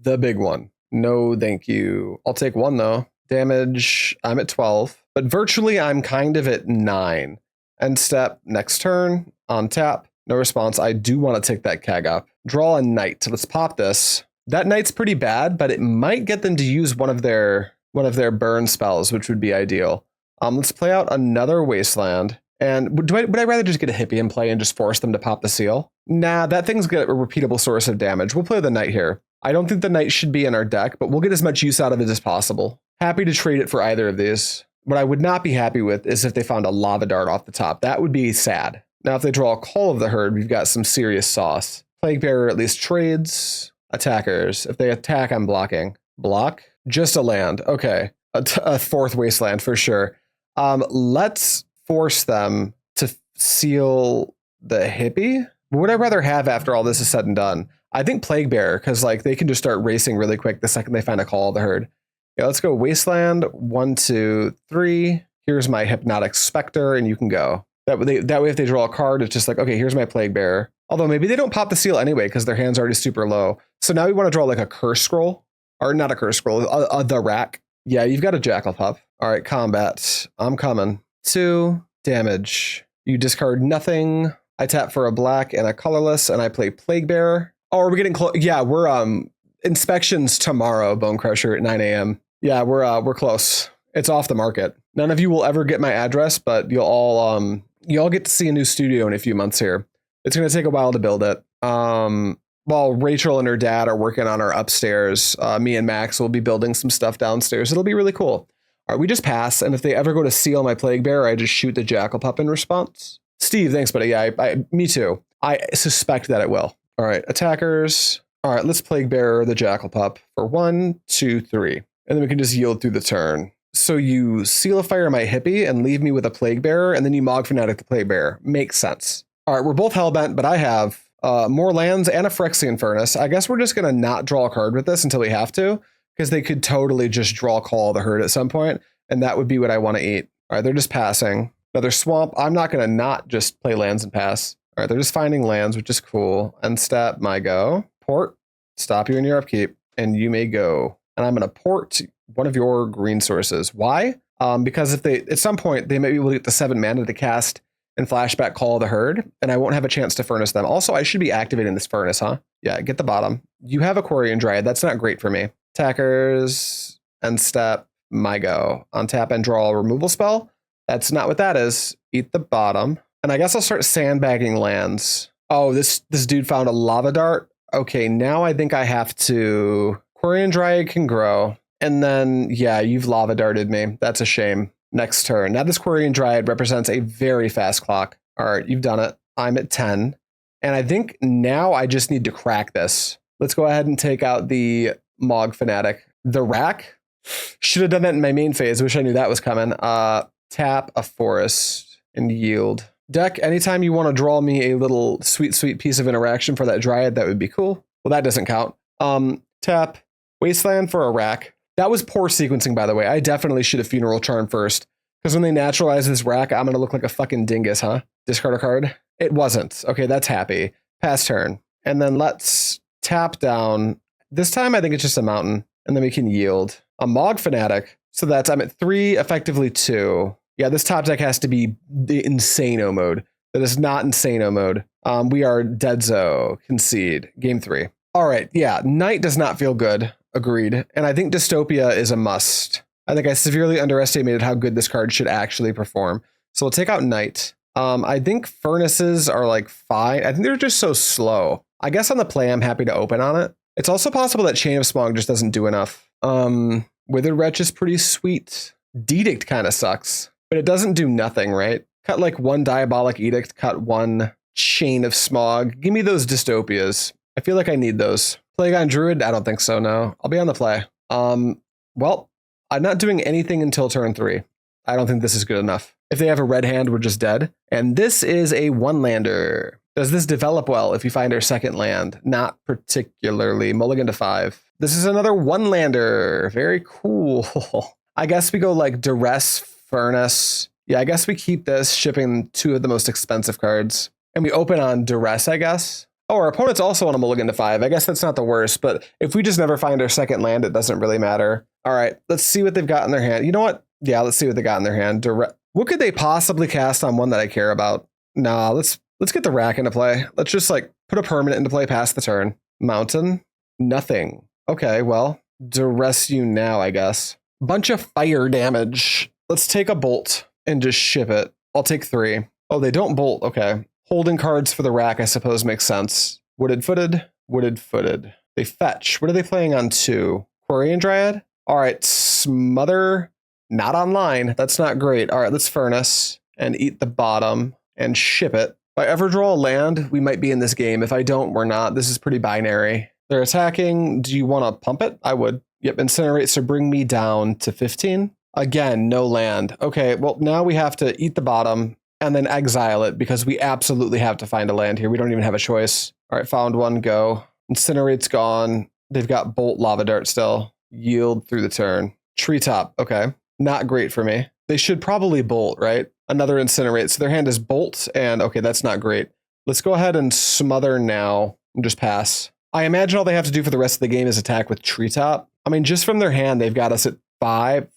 the big one. No, thank you. I'll take 1 though. Damage, I'm at 12. But virtually, I'm kind of at 9. End step, next turn, on tap. No response. I do want to take that keg up. Draw a Knight. Let's pop this. That Knight's pretty bad, but it might get them to use one of their burn spells, which would be ideal. Let's play out another Wasteland. And would I rather just get a hippie in play and just force them to pop the seal? Nah, that thing's got a repeatable source of damage. We'll play the Knight here. I don't think the Knight should be in our deck, but we'll get as much use out of it as possible. Happy to trade it for either of these. What I would not be happy with is if they found a Lava Dart off the top. That would be sad. Now, if they draw a Call of the Herd, we've got some serious sauce. Plaguebearer at least trades. Attackers. If they attack, I'm blocking. Block. Just a land. Okay. A 4th Wasteland for sure. Let's force them to seal the hippie. What would I rather have after all this is said and done? I think Plaguebearer, because like they can just start racing really quick the second they find a Call of the Herd. Yeah, let's go Wasteland. 1, 2, 3. Here's my Hypnotic Specter, and you can go. That way, if they draw a card, it's just like, okay, here's my Plaguebearer. Although maybe they don't pop the seal anyway because their hand's already super low. So now we want to draw like a Curse Scroll. Or not a Curse Scroll, the Rack. Yeah, you've got a Jackal Pup. All right, combat. I'm coming. 2, damage. You discard nothing. I tap for a black and a colorless, and I play Plaguebearer. Oh, are we getting close? Yeah, we're inspections tomorrow, Bone Crusher at 9 a.m. Yeah, we're close. It's off the market. None of you will ever get my address, but you'll all get to see a new studio in a few months here. It's going to take a while to build it. While Rachel and her dad are working on our upstairs, me and Max will be building some stuff downstairs. It'll be really cool. All right, we just pass, and if they ever go to seal my Plaguebearer, I just shoot the Jackal Pup in response. Steve, thanks, buddy. Yeah, me too. I suspect that it will. All right, attackers. All right, let's Plaguebearer the Jackal Pup for 1, 2, 3. And then we can just yield through the turn. So you Sealifire my hippie and leave me with a Plaguebearer, and then you Mog Fanatic the Plaguebearer. Makes sense. All right, we're both hellbent, but I have more lands and a Phyrexian Furnace. I guess we're just going to not draw a card with this until we have to, because they could totally just draw Call of the Herd at some point, and that would be what I want to eat. All right, they're just passing. Another Swamp. I'm not going to not just play lands and pass. All right, they're just finding lands, which is cool. End step, my go. Port, stop you in your upkeep, and you may go. And I'm going to port one of your green sources. Why? Because if they, at some point, they may be able to get the 7 mana to cast and flashback Call of the Herd, and I won't have a chance to furnace them. Also, I should be activating this furnace, huh? Yeah, get the bottom. You have Aquarian Dryad. That's not great for me. Attackers, end step, my go. On tap and draw a removal spell. That's not what that is. Eat the bottom. And I guess I'll start sandbagging lands. Oh, this dude found a Lava Dart. Okay, now I think I have to... Aquarian Dryad can grow. And then, yeah, you've Lava Darted me. That's a shame. Next turn. Now this Aquarian Dryad represents a very fast clock. All right, you've done it. I'm at 10. And I think now I just need to crack this. Let's go ahead and take out the Mog Fanatic. The Rack? Should have done that in my main phase. Wish I knew that was coming. Tap a forest and yield. Deck, anytime you want to draw me a little sweet, sweet piece of interaction for that Dryad, that would be cool. Well, that doesn't count. Tap Wasteland for a Rack. That was poor sequencing, by the way. I definitely should have Funeral Charm first. Because when they naturalize this Rack, I'm going to look like a fucking dingus, huh? Discard a card? It wasn't. Okay, that's happy. Pass turn. And then let's tap down. This time, I think it's just a mountain. And then we can yield. A Mog Fanatic. So that's, I'm at 3, effectively 2. Yeah, this top deck has to be the Insano mode. That is not Insano mode. We are deadzo. Concede. Game 3. All right. Yeah. Knight does not feel good. Agreed. And I think Dystopia is a must. I think I severely underestimated how good this card should actually perform. So we'll take out Knight. I think Furnaces are like fine. I think they're just so slow. I guess on the play, I'm happy to open on it. It's also possible that Chain of Smog just doesn't do enough. Withered Wretch is pretty sweet. Edict kind of sucks, but it doesn't do nothing, right? Cut like one Diabolic Edict, cut one Chain of Smog. Give me those Dystopias. I feel like I need those. Plague on Druid? I don't think so, no. I'll be on the play. Well, I'm not doing anything until turn 3. I don't think this is good enough. If they have a red hand, we're just dead. And this is a 1-lander. Does this develop well if you find our second land? Not particularly. Mulligan to 5. This is another 1-lander. Very cool. I guess we go like Duress, Furnace. Yeah, I guess we keep this, shipping 2 of the most expensive cards. And we open on Duress, I guess. Oh, our opponent's also on a mulligan to 5. I guess that's not the worst, but if we just never find our second land, it doesn't really matter. All right, let's see what they've got in their hand. You know what? Yeah, let's see what they got in their hand. What could they possibly cast on one that I care about? Nah, let's get the rack into play. Let's just like put a permanent into play past the turn. Mountain? Nothing. Okay, well, Duress you now, I guess. Bunch of fire damage. Let's take a bolt and just ship it. I'll take 3. Oh, they don't bolt. Okay. Holding cards for the rack, I suppose, makes sense. Wooded Footed. Wooded Footed. They fetch. What are they playing on 2? Quarian Dryad? All right, Smother. Not online. That's not great. All right, let's Furnace and eat the bottom and ship it. If I ever draw a land, we might be in this game. If I don't, we're not. This is pretty binary. They're attacking. Do you want to pump it? I would. Yep, Incinerate, so bring me down to 15. Again, no land. Okay, well, now we have to eat the bottom and then exile it because we absolutely have to find a land here. We don't even have a choice. All right, found one, go. Incinerate's gone. They've got Bolt, Lava Dart still. Yield through the turn. Treetop, okay. Not great for me. They should probably Bolt, right? Another Incinerate. So their hand is Bolt, and okay, that's not great. Let's go ahead and Smother now and just pass. I imagine all they have to do for the rest of the game is attack with Treetop. I mean, just from their hand, they've got us at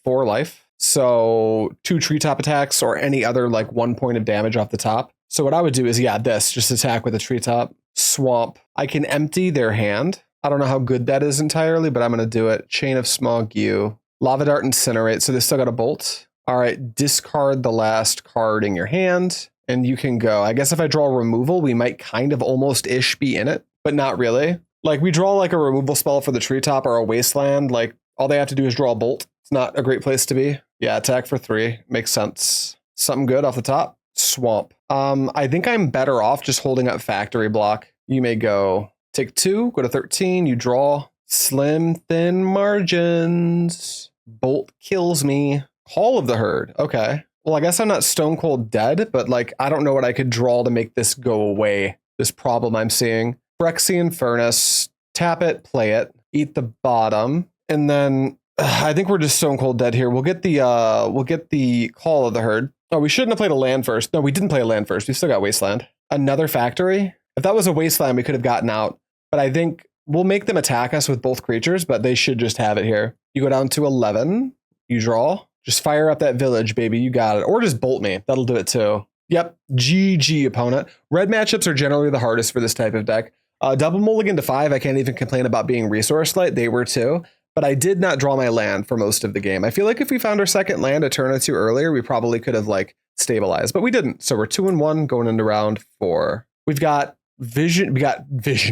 4 life. So 2 Treetop attacks or any other like 1 point of damage off the top. So what I would do is, yeah, this, just attack with a Treetop. Swamp. I can empty their hand. I don't know how good that is entirely, but I'm going to do it. Chain of Smog you. Lava Dart Incinerate. So they still got a Bolt. All right, discard the last card in your hand and you can go. I guess if I draw removal, we might kind of almost-ish be in it, but not really. Like we draw like a removal spell for the Treetop or a Wasteland. Like all they have to do is draw a Bolt. It's not a great place to be. Yeah, attack for 3. Makes sense. Something good off the top. Swamp. I think I'm better off just holding up Factory Block. You may go take 2, go to 13, you draw. Slim, thin margins. Bolt kills me. Call of the Herd. Okay. Well, I guess I'm not stone cold dead, but like, I don't know what I could draw to make this go away. This problem I'm seeing. Phyrexian Furnace. Tap it, play it, eat the bottom. And then I think we're just stone cold dead here. We'll get the Call of the Herd. Oh, we shouldn't have played a land first. No, we didn't play a land first. We still got Wasteland. Another Factory. If that was a Wasteland, we could have gotten out. But I think we'll make them attack us with both creatures, but they should just have it here. You go down to 11. You draw. Just fire up that village, baby. You got it. Or just bolt me. That'll do it too. Yep. GG, opponent. Red matchups are generally the hardest for this type of deck. Double mulligan to 5. I can't even complain about being resource light. They were too. But I did not draw my land for most of the game. I feel like if we found our second land a turn or 2 earlier, we probably could have like stabilized, but we didn't. So we're 2-1 going into round 4. We've got Vision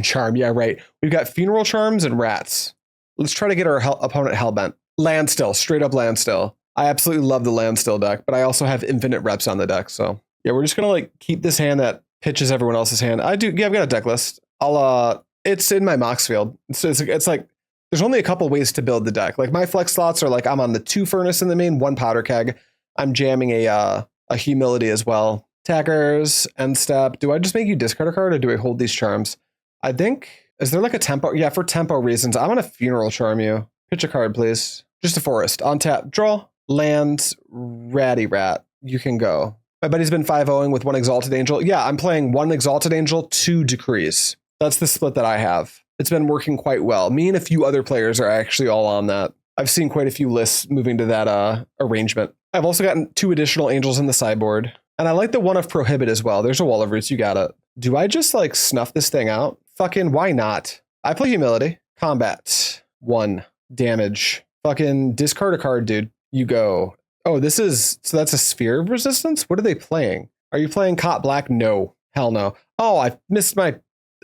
Charm. Yeah, right. We've got Funeral Charms and Rats. Let's try to get our opponent hellbent. Land still, straight up land still. I absolutely love the land still deck, but I also have infinite reps on the deck. So yeah, we're just gonna like keep this hand that pitches everyone else's hand. I do. Yeah, I've got a deck list. It's in my Mox field. So it's like there's only a couple ways to build the deck. Like my flex slots are like I'm on the 2 Furnace in the main, 1 Powder Keg. I'm jamming a Humility as well. Attackers, end step. Do I just make you discard a card or do I hold these charms? I think, is there like a tempo? Yeah, for tempo reasons, I'm gonna Funeral Charm you. Pitch a card, please. Just a forest. On tap, draw, land, Ratty Rat. You can go. My buddy's been 5-0ing with 1 Exalted Angel. Yeah, I'm playing 1 Exalted Angel, 2 Decrees. That's the split that I have. It's been working quite well. Me and a few other players are actually all on that. I've seen quite a few lists moving to that arrangement. I've also gotten 2 additional angels in the sideboard. And I like the 1 of Prohibit as well. There's a Wall of Roots. You got it. Do I just like snuff this thing out? Fucking why not? I play Humility. Combat. 1. Damage. Fucking discard a card, dude. You go. Oh, this is, so that's a Sphere of Resistance? What are they playing? Are you playing Cot Black? No. Hell no. Oh, I missed my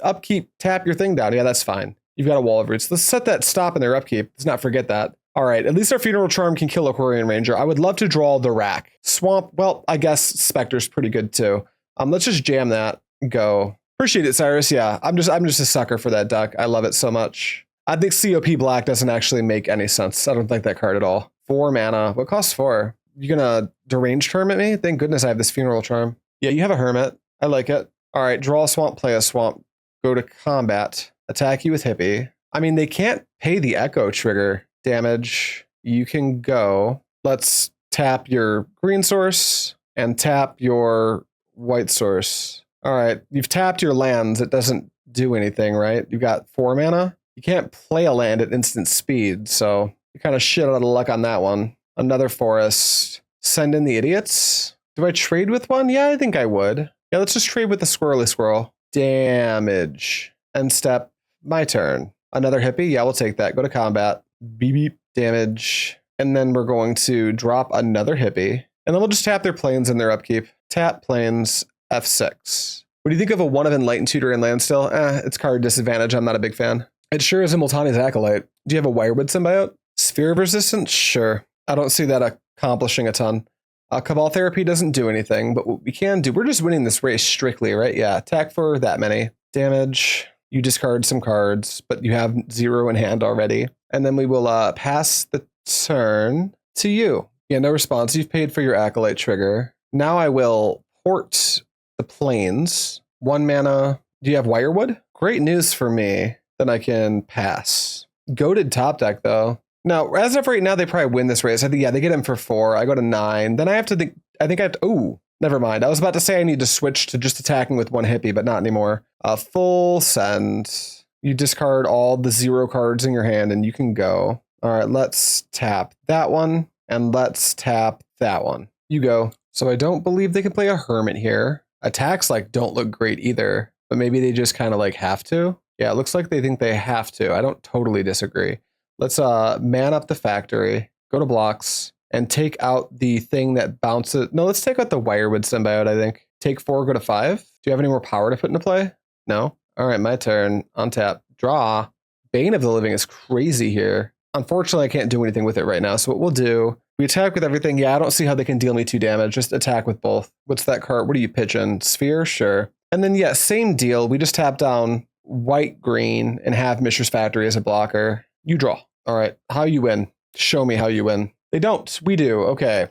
upkeep. Tap your thing down. Yeah, that's fine. You've got a Wall of Roots. Let's set that stop in their upkeep. Let's not forget that. All right, at least our Funeral Charm can kill Aquarian Ranger. I would love to draw the Rack. Swamp, well, I guess Specter's pretty good too. Let's just jam that. Go. Appreciate it, Cyrus. Yeah, I'm just a sucker for that deck. I love it so much. I think COP Black doesn't actually make any sense. I don't like that card at all. 4 mana. What costs 4? You gonna Deranged Hermit me? Thank goodness I have this Funeral Charm. Yeah, you have a Hermit. I like it. All right, draw a swamp, play a swamp. Go to combat. Attack you with Hippie. I mean, they can't pay the Echo trigger damage. You can go. Let's tap your green source and tap your white source. All right, you've tapped your lands. It doesn't do anything, right? You've got 4 mana. You can't play a land at instant speed, so you kind of shit out of luck on that one. Another forest. Send in the idiots. Do I trade with one? Yeah, I think I would. Yeah, let's just trade with the squirrely squirrel. Damage. End step. My turn. Another hippie. Yeah, we'll take that. Go to combat. Beep beep. Damage. And then we're going to drop another hippie. And then we'll just tap their planes in their upkeep. Tap planes. F6. What do you think of a 1 of Enlightened Tutor and land still? It's card disadvantage. I'm not a big fan. It sure is a Multani's Acolyte. Do you have a Wirewood Symbiote? Sphere of Resistance? Sure. I don't see that accomplishing a ton. Cabal Therapy doesn't do anything, but what we can do, we're just winning this race strictly, right? Yeah, attack for that many. Damage. You discard some cards, but you have 0 in hand already. And then we will pass the turn to you. Yeah, no response. You've paid for your Acolyte trigger. Now I will port the planes. 1 mana. Do you have Wirewood? Great news for me. Then I can pass. Goated top deck, though. Now, as of right now, they probably win this race. I think, yeah, they get him for 4. I go to 9. Then I have to think, I think I have to, ooh, never mind. I was about to say I need to switch to just attacking with 1 hippie, but not anymore. Full send. You discard all the 0 cards in your hand and you can go. All right, let's tap that one and let's tap that one. You go. So I don't believe they can play a Hermit here. Attacks like don't look great either, but maybe they just kind of like have to. Yeah, it looks like they think they have to. I don't totally disagree. Let's man up the factory, go to blocks, and take out the thing that bounces. No, let's take out the Wirewood Symbiote, I think. Take 4, go to 5. Do you have any more power to put into play? No? All right, my turn. Untap. Draw. Bane of the Living is crazy here. Unfortunately, I can't do anything with it right now. So what we'll do, we attack with everything. Yeah, I don't see how they can deal me 2 damage. Just attack with both. What's that card? What are you pitching? Sphere? Sure. And then, yeah, same deal. We just tap down white, green, and have Mishra's Factory as a blocker. You draw. All right, how you win? Show me how you win. They don't. We do. Okay.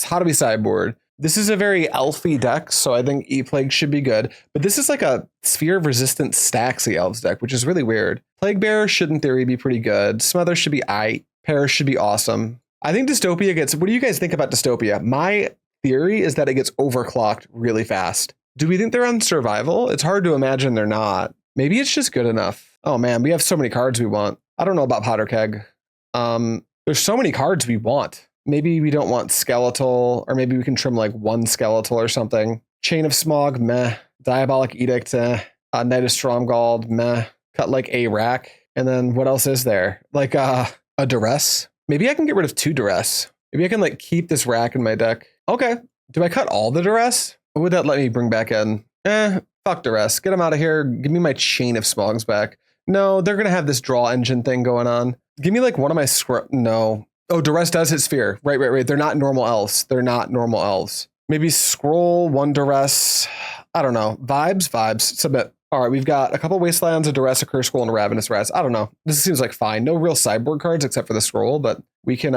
How do we sideboard? This is a very elfy deck, so I think E-Plague should be good. But this is like a Sphere of Resistance Staxy Elves deck, which is really weird. Plaguebearer should, in theory, be pretty good. Smother should be aight. Perish should be awesome. I think Dystopia gets... What do you guys think about Dystopia? My theory is that it gets overclocked really fast. Do we think they're on survival? It's hard to imagine they're not. Maybe it's just good enough. Oh, man, we have so many cards we want. I don't know about Powder Keg. There's so many cards we want. Maybe we don't want Skeletal, or maybe we can trim like 1 Skeletal or something. Chain of Smog, meh. Diabolic Edict, Knight of Stromgald, meh. Cut like a rack. And then what else is there? Like a Duress. Maybe I can get rid of 2 Duress. Maybe I can like keep this rack in my deck. Okay. Do I cut all the Duress? What would that let me bring back in? Fuck Duress. Get them out of here. Give me my Chain of Smogs back. No, they're going to have this draw engine thing going on. Give me like one of my no. Oh, Duress does hit Sphere. Right. They're not normal elves. Maybe scroll 1 Duress. I don't know. Vibes. Submit. All right, we've got a couple Wastelands, a Duress, a Curse Scroll, and a Ravenous Rats. I don't know. This seems like fine. No real sideboard cards except for the scroll, but we can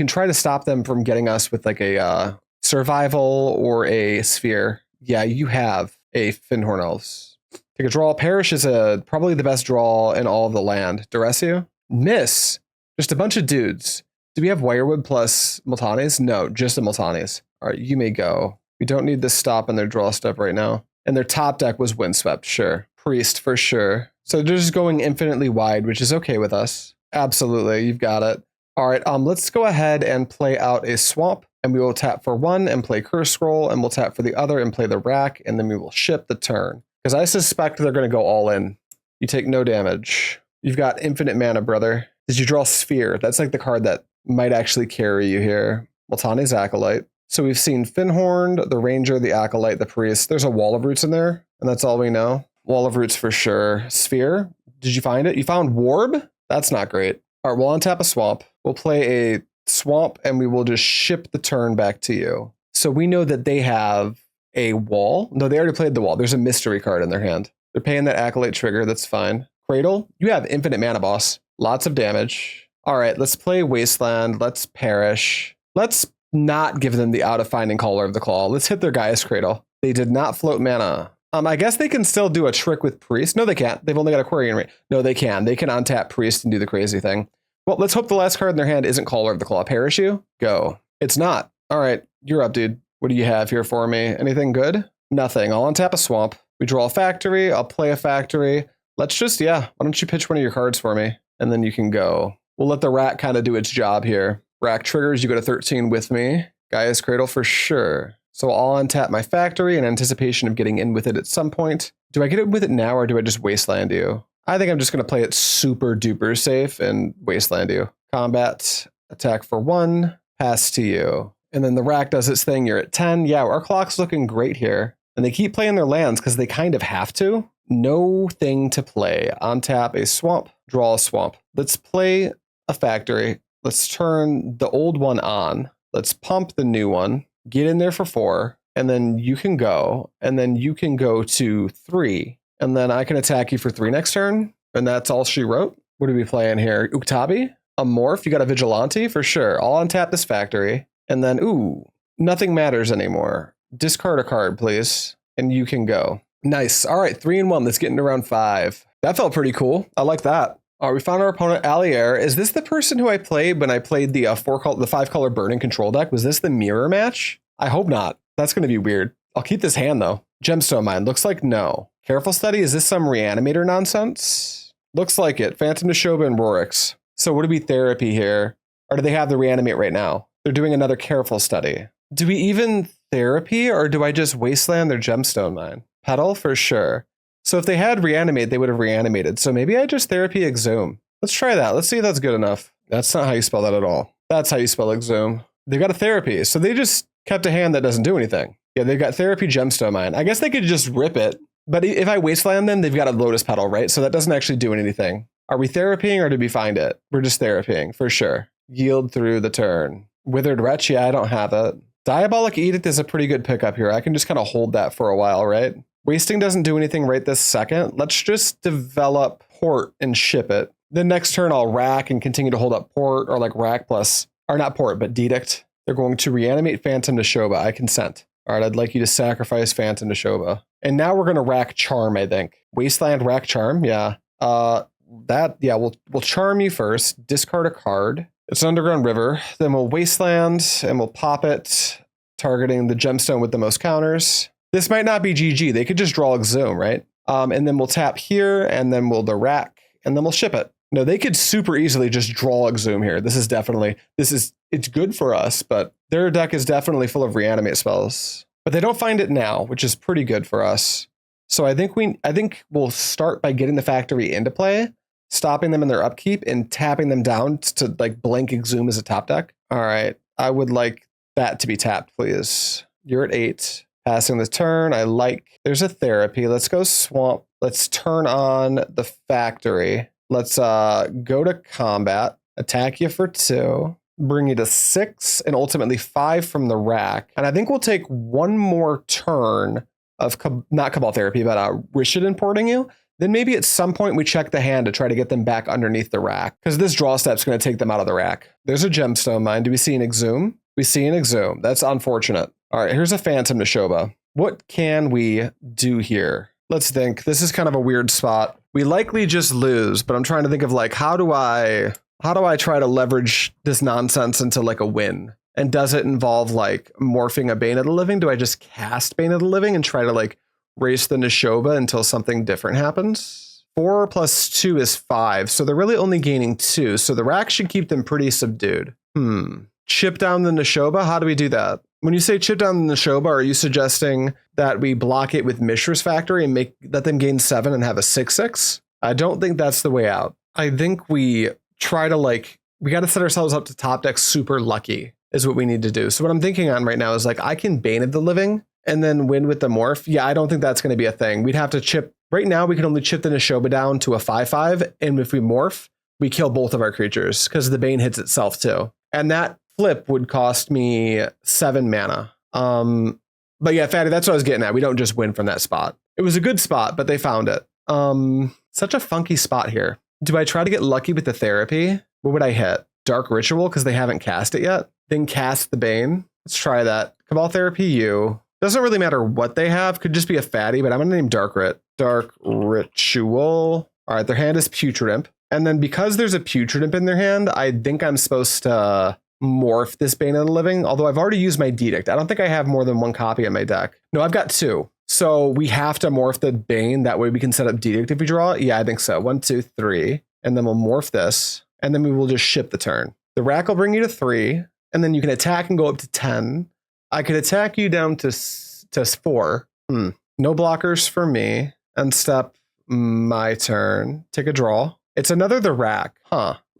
try to stop them from getting us with like a survival or a Sphere. Yeah, you have a Fyndhorn Elves. Take a draw. Perish is probably the best draw in all of the land. Duress you? Miss. Just a bunch of dudes. Do we have Wirewood plus Multanis? No, just the Multanis. All right, you may go. We don't need this stop in their draw step right now. And their top deck was Windswept, sure. Priest, for sure. So they're just going infinitely wide, which is okay with us. Absolutely, you've got it. All right, let's go ahead and play out a Swamp, and we will tap for 1 and play Curse Scroll, and we'll tap for the other and play the Rack, and then we will ship the turn. because I suspect they're going to go all in. You take no damage. You've got infinite mana, brother. Did you draw Sphere? That's like the card that might actually carry you here. Multani's Acolyte. So we've seen Finhorn, the Ranger, the Acolyte, the Priest. There's a Wall of Roots in there, and that's all we know. Wall of Roots for sure. Sphere. Did you find it? You found Warb? That's not great. All right, we'll untap a swamp. We'll play a swamp, and we will just ship the turn back to you. So we know that they have a wall. No, they already played the wall. There's a mystery card in their hand. They're paying that Acolyte trigger. That's fine. Cradle, you have infinite mana, boss. Lots of damage. All right, let's play Wasteland. Let's perish. Let's not give them the out of finding Caller of the Claw. Let's hit their Gaia's Cradle. They did not float mana. I guess they can still do a trick with Priest. No, they can't. They've only got Aquarian Ring. No, they can. They can untap Priest and do the crazy thing. Well, let's hope the last card in their hand isn't Caller of the Claw. Perish you? Go. It's not. All right, you're up, dude. What do you have here for me? Anything good? Nothing. I'll untap a swamp. We draw a factory. I'll play a factory. Let's just, why don't you pitch one of your cards for me? And then you can go. We'll let the rack kind of do its job here. Rack triggers, you go to 13 with me. Gaia's Cradle for sure. So I'll untap my factory in anticipation of getting in with it at some point. Do I get it with it now or do I just Wasteland you? I think I'm just going to play it super duper safe and Wasteland you. Combat, attack for 1, pass to you. And then the rack does its thing, you're at 10. Yeah, our clock's looking great here. And they keep playing their lands because they kind of have to. No thing to play. Untap a swamp, draw a swamp. Let's play a factory. Let's turn the old one on. Let's pump the new one. Get in there for 4, and then you can go, and then you can go to 3, and then I can attack you for 3 next turn, and that's all she wrote. What are we playing here? Uktabi? A Morph? You got a Vigilante? For sure. I'll untap this factory, and then, nothing matters anymore. Discard a card, please, and you can go. Nice. All right, 3 and 1. Let's get into round 5. That felt pretty cool. I like that. All right, we found our opponent, Alier. Is this the person who I played when I played the 5-color burning control deck? Was this the mirror match? I hope not. That's going to be weird. I'll keep this hand, though. Gemstone Mine. Looks like no. Careful Study. Is this some Reanimator nonsense? Looks like it. Phantom Neshoba and Rorix. So what do we therapy here? Or do they have the Reanimate right now? They're doing another Careful Study. Do we even therapy, or do I just Wasteland their Gemstone Mine? Petal for sure. So if they had Reanimate, they would have reanimated. So maybe I just therapy Exhume. Let's try that. Let's see if that's good enough. That's not how you spell that at all. That's how you spell Exhume. They've got a therapy. So they just kept a hand that doesn't do anything. Yeah, they've got therapy Gemstone Mine. I guess they could just rip it. But if I Wasteland them, they've got a Lotus Petal, right? So that doesn't actually do anything. Are we therapying or did we find it? We're just therapying for sure. Yield through the turn. Withered Wretch, yeah, I don't have it. Diabolic Edict is a pretty good pickup here. I can just kind of hold that for a while, right? Wasting doesn't do anything right this second. Let's just develop Port and ship it. Then next turn I'll rack and continue to hold up Port, or like rack plus, or not Port, but Edict. They're going to reanimate Phantom Neshoba. I consent. All right, I'd like you to sacrifice Phantom Neshoba. And now we're going to rack Charm, I think. Wasteland, rack Charm, yeah. We'll Charm you first. Discard a card. It's an Underground River. Then we'll Wasteland, and we'll pop it, targeting the gemstone with the most counters. This might not be GG. They could just draw Exhume, right? And then we'll tap here, and then we'll the rack, and then we'll ship it. No, they could super easily just draw Exhume here. It's good for us, but their deck is definitely full of reanimate spells. But they don't find it now, which is pretty good for us. So I think we'll start by getting the factory into play, stopping them in their upkeep, and tapping them down to like blank Exhume as a top deck. All right, I would like that to be tapped, please. You're at 8. Passing the turn, there's a therapy. Let's go swamp. Let's turn on the factory. Let's go to combat, attack you for 2, bring you to 6, and ultimately 5 from the rack. And I think we'll take one more turn of, not Cabal Therapy, but Rishadan Porting you. Then maybe at some point we check the hand to try to get them back underneath the rack, because this draw step's going to take them out of the rack. There's a Gemstone Mine. Do we see an Exhume? We see an Exhume. That's unfortunate. All right, here's a Phantom Neshoba. What can we do here? Let's think. This is kind of a weird spot. We likely just lose, but I'm trying to think of like, how do I try to leverage this nonsense into like a win? And does it involve like morphing a Bane of the Living? Do I just cast Bane of the Living and try to like race the Neshoba until something different happens? 4 plus 2 is 5, so they're really only gaining 2. So the rack should keep them pretty subdued. Chip down the Neshoba. How do we do that? When you say chip down the Neshoba, are you suggesting that we block it with Mishra's Factory and let them gain 7 and have a 6/6? I don't think that's the way out. I think we try to we got to set ourselves up to top deck super lucky is what we need to do. So what I'm thinking on right now is I can Bane of the Living and then win with the morph. Yeah, I don't think that's going to be a thing. We'd have to chip. Right now, we can only chip the Neshoba down to a 5/5. And if we morph, we kill both of our creatures because the Bane hits itself too. And that flip would cost me 7 mana. But yeah, Fatty, that's what I was getting at. We don't just win from that spot. It was a good spot, but they found it. Such a funky spot here. Do I try to get lucky with the therapy? What would I hit? Dark Ritual because they haven't cast it yet. Then cast the Bane. Let's try that. Cabal Therapy you. Doesn't really matter what they have. Could just be a fatty, but I'm going to name Dark Ritual. All right, their hand is Putrid Imp. And then because there's a Putrid Imp in their hand, I think I'm supposed to morph this Bane of the Living, although I've already used my Edict. I don't think I have more than 1 copy in my deck. No, I've got 2. So we have to morph the Bane. That way we can set up Edict if we draw it. Yeah, I think so. 1, 2, 3. And then we'll morph this. And then we will just ship the turn. The Rack will bring you to 3. And then you can attack and go up to 10. I could attack you down to 4. No blockers for me. And step my turn. Take a draw. It's another the Rack.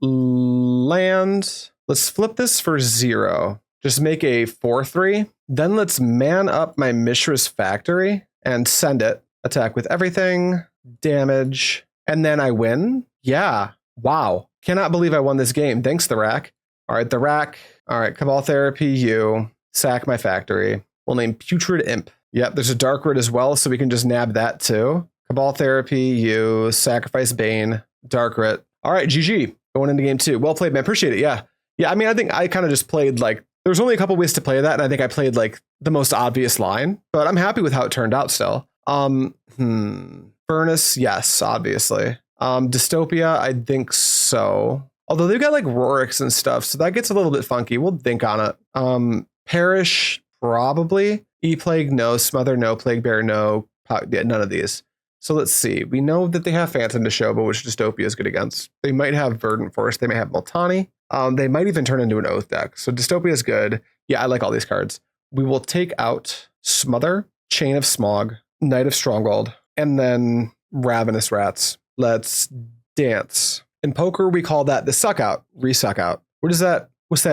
Land. Let's flip this for 0. Just make a 4/3. Then let's man up my Mishra's Factory and send it. Attack with everything. Damage. And then I win. Yeah. Wow. Cannot believe I won this game. Thanks, the Rack. All right, the Rack. All right, Cabal Therapy you. Sack my factory. We'll name Putrid Imp. Yep, there's a Dark Rid as well, so we can just nab that too. Cabal Therapy you. Sacrifice Bane. Dark Rid. All right, GG. Going into game 2. Well played, man. Appreciate it. Yeah. Yeah, I mean, I think I kind of just played there's only a couple ways to play that, and I think I played the most obvious line, but I'm happy with how it turned out still. Furnace, yes, obviously. Dystopia, I think so. Although they've got Rorix and stuff, so that gets a little bit funky. We'll think on it. Perish, probably. E-Plague, no. Smother, no. Plaguebearer, no. Yeah, none of these. So let's see. We know that they have Phantom Neshoba, which Dystopia is good against. They might have Verdant Forest. They may have Multani. They might even turn into an Oath deck. So Dystopia is good. Yeah, I like all these cards. We will take out Smother, Chain of Smog, Knight of Stromgald, and then Ravenous Rats. Let's dance. In poker, we call that the suck out, resuck out. What's that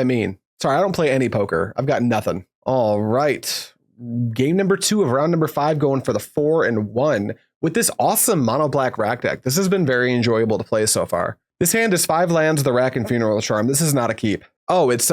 mean? Sorry, I don't play any poker. I've got nothing. All right. Game number 2 of round number 5, going for the 4-1 with this awesome mono black rack deck. This has been very enjoyable to play so far. This hand is 5 lands, the Rack and Funeral Charm. This is not a keep. Oh, it's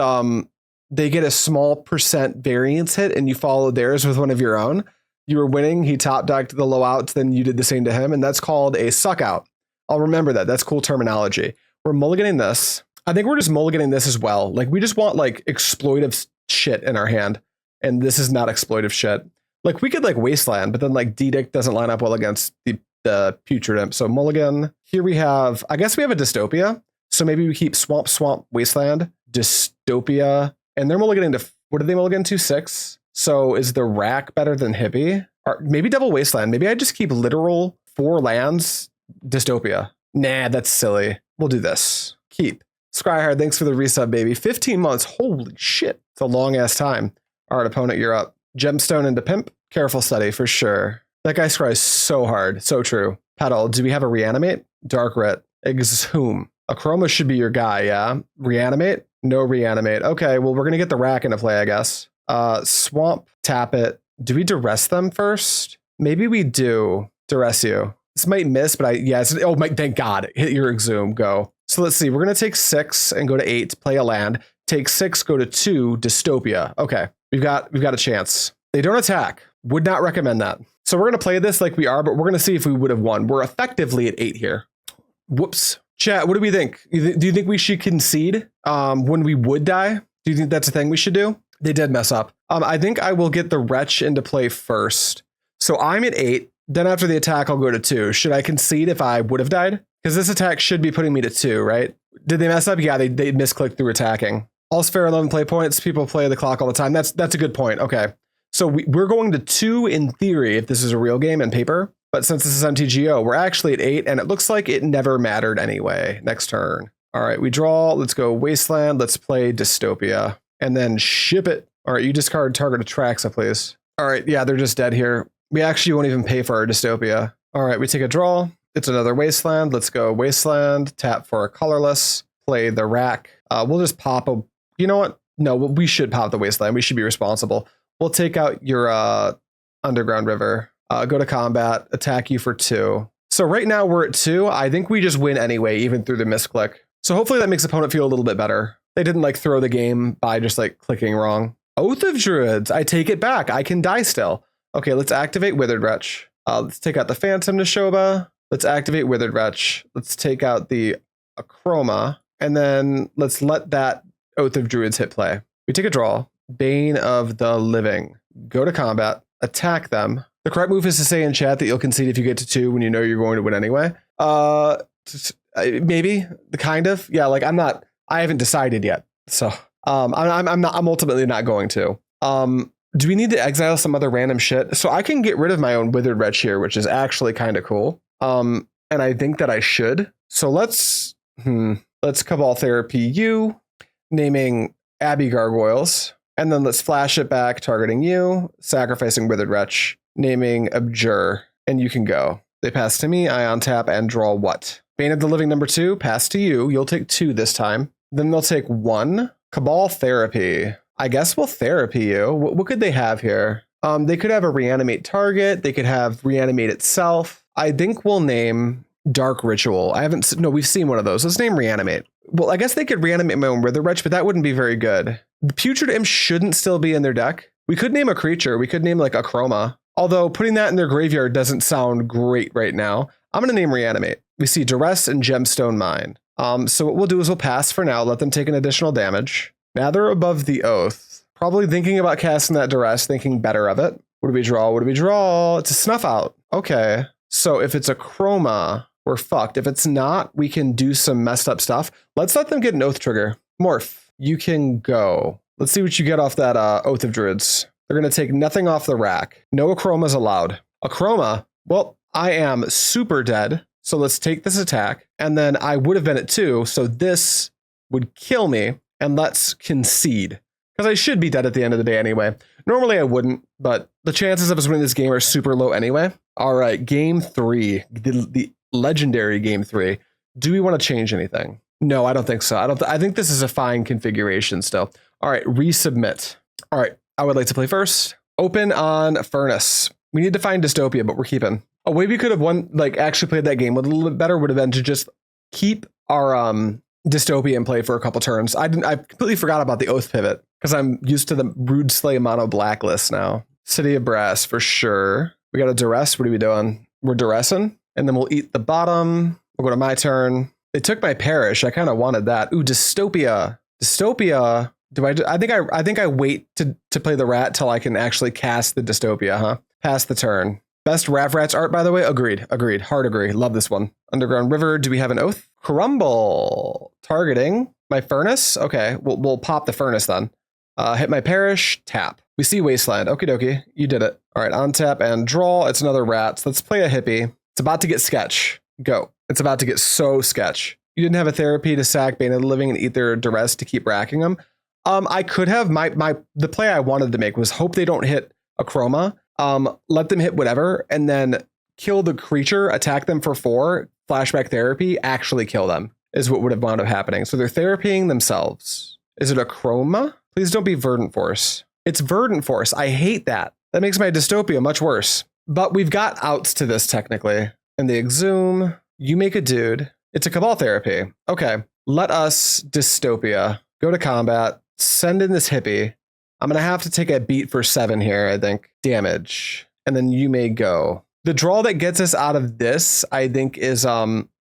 they get a small percent variance hit and you follow theirs with one of your own. You were winning, he top decked the low outs, then you did the same to him, and that's called a suck out. I'll remember that. That's cool terminology. We're mulliganing this. I think we're just mulliganing this as well. We just want exploitive shit in our hand, and this is not exploitive shit. We could Wasteland, but then Edict doesn't line up well against the Putrid Imp. So mulligan. Here we have, I guess we have a Dystopia. So maybe we keep Swamp, Wasteland, Dystopia, and they're mulliganing to, what did they mulligan to? 6. So is the Rack better than Hippie? Or maybe double Wasteland. Maybe I just keep literal 4 lands, Dystopia. Nah, that's silly. We'll do this. Keep. Scryhard, thanks for the resub, baby. 15 months. Holy shit. It's a long ass time. All right, opponent, you're up. Gemstone into Pimp. Careful study for sure. That guy scries so hard. So true. Petal, do we have a Reanimate? Dark Ret. Exhume. Achroma should be your guy, yeah? Reanimate? No Reanimate. Okay, well, we're going to get the Rack into play, I guess. Swamp, tap it. Do we Duress them first? Maybe we do. Duress you. This might miss, but thank God. Hit your Exhume, go. So let's see. We're going to take 6 and go to 8, play a land. Take 6, go to 2, Dystopia. Okay, we've got a chance. They don't attack. Would not recommend that. So we're going to play this like we are, but we're going to see if we would have won. We're effectively at 8 here. Whoops. Chat, what do we think? Do you think we should concede when we would die? Do you think that's a thing we should do? They did mess up. I think I will get the Wretch into play first. So I'm at 8. Then after the attack, I'll go to 2. Should I concede if I would have died? Because this attack should be putting me to 2, right? Did they mess up? Yeah, they misclicked through attacking. All's fair, 11 play points. People play the clock all the time. That's a good point. Okay. So we're going to 2 in theory if this is a real game and paper. But since this is MTGO, we're actually at 8, and it looks like it never mattered anyway. Next turn. All right, we draw. Let's go Wasteland. Let's play Dystopia. And then ship it. All right, you discard target Atraxa, please. All right, yeah, they're just dead here. We actually won't even pay for our Dystopia. All right, we take a draw. It's another Wasteland. Let's go Wasteland, tap for a colorless, play the rack. We'll just pop a, you know what? No, we should pop the Wasteland. We should be responsible. We'll take out your Underground River, go to combat, attack you for 2. So right now we're at 2. I think we just win anyway, even through the misclick. So hopefully that makes opponent feel a little bit better. They didn't like throw the game by just like clicking wrong. Oath of Druids. I take it back. I can die still. Okay, let's activate Withered Wretch. Let's take out the Phantom Nishoba. Let's activate Withered Wretch. Let's take out the Achroma. And then let's let that Oath of Druids hit play. We take a draw. Bane of the Living. Go to combat. Attack them. The correct move is to say in chat that you'll concede if you get to 2 when you know you're going to win anyway. Maybe. Kind of. Yeah, like I haven't decided yet. So I'm ultimately not going to. Do we need to exile some other random shit? So I can get rid of my own Withered Wretch here, which is actually kind of cool. And I think that I should. So let's Cabal Therapy you, naming Abbey Gargoyles, and then let's flash it back, targeting you, sacrificing Withered Wretch, naming Abjure, and you can go. They pass to me, I untap and draw what? Bane of the Living number 2, pass to you. You'll take 2 this time. Then they'll take 1. Cabal Therapy. I guess we'll therapy you. What could they have here? They could have a reanimate target. They could have reanimate itself. I think we'll name Dark Ritual. No, we've seen one of those. Let's name reanimate. Well, I guess they could reanimate my own Withered Wretch, but that wouldn't be very good. The Putrid Imp shouldn't still be in their deck. We could name a creature. We could name like Achroma. Although putting that in their graveyard doesn't sound great right now. I'm going to name reanimate. We see Duress and Gemstone Mine. So what we'll do is we'll pass for now, let them take an additional damage. Now they're above the Oath. Probably thinking about casting that Duress, thinking better of it. What do we draw? What do we draw? It's a Snuff Out. Okay. So if it's a Chroma, we're fucked. If it's not, we can do some messed up stuff. Let's let them get an Oath trigger. Morph, you can go. Let's see what you get off that Oath of Druids. They're going to take nothing off the rack. No Achromas allowed. Achroma, well, I am super dead. So let's take this attack. And then I would have been at 2. So this would kill me. And let's concede. Because I should be dead at the end of the day anyway. Normally I wouldn't, but the chances of us winning this game are super low anyway. All right, game 3. The legendary game 3. Do we want to change anything? No, I don't think so. I think this is a fine configuration still. All right, resubmit. All right, I would like to play first. Open on Furnace. We need to find Dystopia, but we're keeping. A way we could have actually played that game with a little bit better would have been to just keep our Dystopia in play for a couple turns. I completely forgot about the Oath pivot because I'm used to the Rude Slay mono blacklist now. City of Brass for sure. We got a Duress. What are we doing? We're Duressing, and then we'll eat the bottom. We'll go to my turn. They took my Parish. I kind of wanted that. Ooh, Dystopia. Dystopia. I think I wait to play the rat till I can actually cast the Dystopia, huh? Pass the turn. Best Rats art, by the way. Agreed. Hard agree. Love this one. Underground River. Do we have an Oath? Crumble. Targeting my Furnace. Okay, we'll pop the Furnace then. Hit my Parish. Tap. We see Wasteland. Okie dokie. You did it. All right, on tap and draw. It's another Rats. Let's play a hippie. It's about to get sketch. Go. It's about to get so sketch. You didn't have a therapy to sack Bane of the Living and eat their Duress to keep racking them. I could have. The play I wanted to make was hope they don't hit a Chroma. Let them hit whatever, and then kill the creature, attack them for 4, flashback therapy, actually kill them, is what would have wound up happening. So they're therapying themselves. Is it a Chroma? Please don't be Verdant Force. It's Verdant Force. I hate that. That makes my Dystopia much worse. But we've got outs to this technically. And the Exhume, you make a dude. It's a Cabal Therapy. Okay, let us Dystopia. Go to combat, send in this hippie. I'm going to have to take a beat for 7 here, I think. Damage. And then you may go. The draw that gets us out of this, I think, is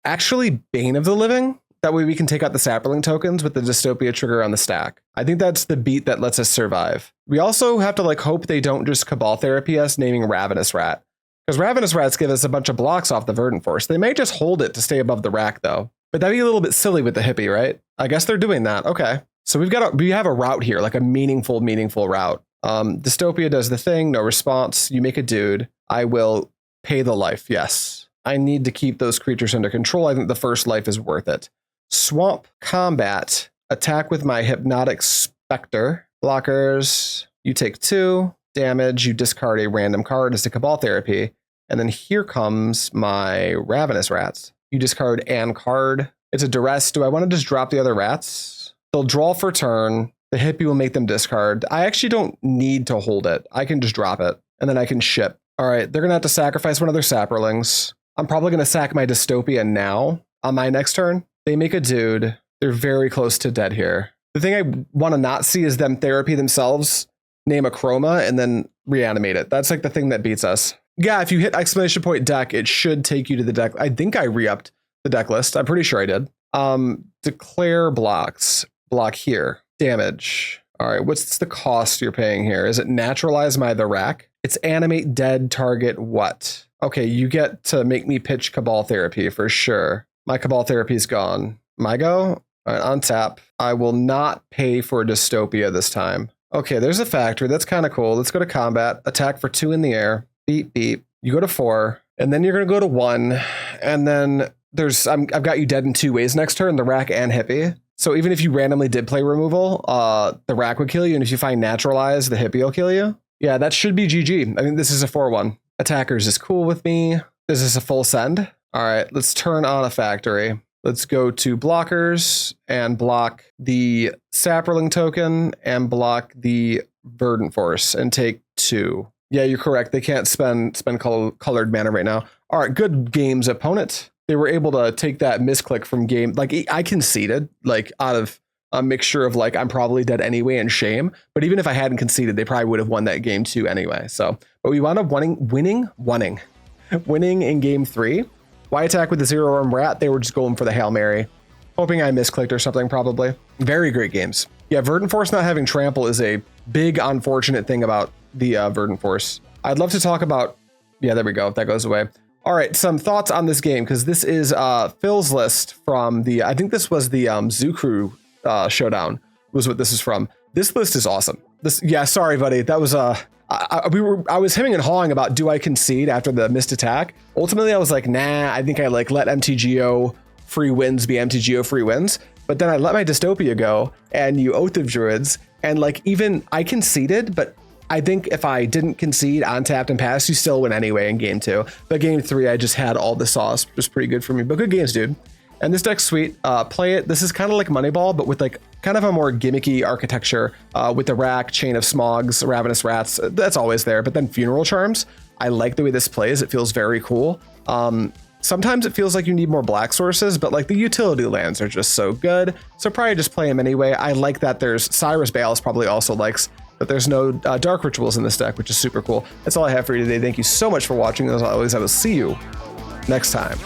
actually Bane of the Living. That way we can take out the Sapperling tokens with the Dystopia trigger on the stack. I think that's the beat that lets us survive. We also have to hope they don't just Cabal Therapy us, naming Ravenous Rat. Because Ravenous Rats give us a bunch of blocks off the Verdant Force. They may just hold it to stay above the rack, though. But that'd be a little bit silly with the hippie, right? I guess they're doing that. Okay. So we have a route here, like a meaningful route. Dystopia does the thing, no response. You make a dude. I will pay the life. Yes. I need to keep those creatures under control. I think the first life is worth it. Swamp combat. Attack with my Hypnotic Specter. Blockers. You take 2 damage, you discard a random card as a Cabal Therapy, and then here comes my Ravenous Rats. You discard an card. It's a Duress. Do I want to just drop the other rats? They'll draw for turn. The hippie will make them discard. I actually don't need to hold it. I can just drop it, and then I can ship. All right, they're going to have to sacrifice one of their Saprolings. I'm probably going to sack my Dystopia now on my next turn. They make a dude. They're very close to dead here. The thing I want to not see is them therapy themselves, name a chroma, and then reanimate it. That's like the thing that beats us. Yeah, if you hit exclamation point deck, it should take you to the deck. I think I re-upped the deck list. I'm pretty sure I did. Declare blocks. Block here. Damage. All right, what's the cost you're paying here? Is it naturalize the rack? It's animate dead target what? Okay, you get to make me pitch Cabal Therapy for sure. My Cabal Therapy's gone. My go? All right, untap. I will not pay for Dystopia this time. Okay, there's a factory. That's kind of cool. Let's go to combat. Attack for 2 in the air. Beep, beep. You go to 4, and then you're going to go to 1, and then I've got you dead in 2 ways next turn, the rack and hippie. So even if you randomly did play removal, the rack would kill you, and if you find naturalize, the hippie will kill you. Yeah, that should be GG. I mean, this is a 4-1. Attackers is cool with me. Is this a full send? All right, let's turn on a factory. Let's go to blockers and block the Saproling token and block the Verdant Force and take 2. Yeah, you're correct. They can't spend colored mana right now. All right, good games, opponent. They were able to take that misclick from game. Like, I conceded, like, out of a mixture of, like, I'm probably dead anyway and shame. But even if I hadn't conceded, they probably would have won that game too anyway. So, but we wound up winning in game 3. Why attack with the 0-arm rat? They were just going for the Hail Mary. Hoping I misclicked or something, probably. Very great games. Yeah, Verdant Force not having trample is a big unfortunate thing about the Verdant Force. I'd love to talk about... Yeah, there we go. That goes away. All right, some thoughts on this game, because this is Phil's list from the... I think this was the Zoo Crew Showdown was what this is from. This list is awesome. Yeah, sorry, buddy. That was... I was hemming and hawing about do I concede after the missed attack. Ultimately, I was like, nah, I think I let MTGO free wins be MTGO free wins. But then I let my Dystopia go and you Oath of Druids, and like even I conceded, but I think if I didn't concede on tapped and passed, you still win anyway in game 2. But game 3, I just had all the sauce, which was pretty good for me. But good games, dude. And this deck's sweet. Play it. This is kind of like Moneyball, but with like kind of a more gimmicky architecture with the rack, Chain of Smogs, Ravenous Rats. That's always there. But then Funeral Charms. I like the way this plays. It feels very cool. Sometimes it feels like you need more black sources, but like the utility lands are just so good. So probably just play them anyway. I like that there's Cyrus Bales probably also likes that there's no Dark Rituals in this deck, which is super cool. That's all I have for you today. Thank you so much for watching. As always, I will see you next time.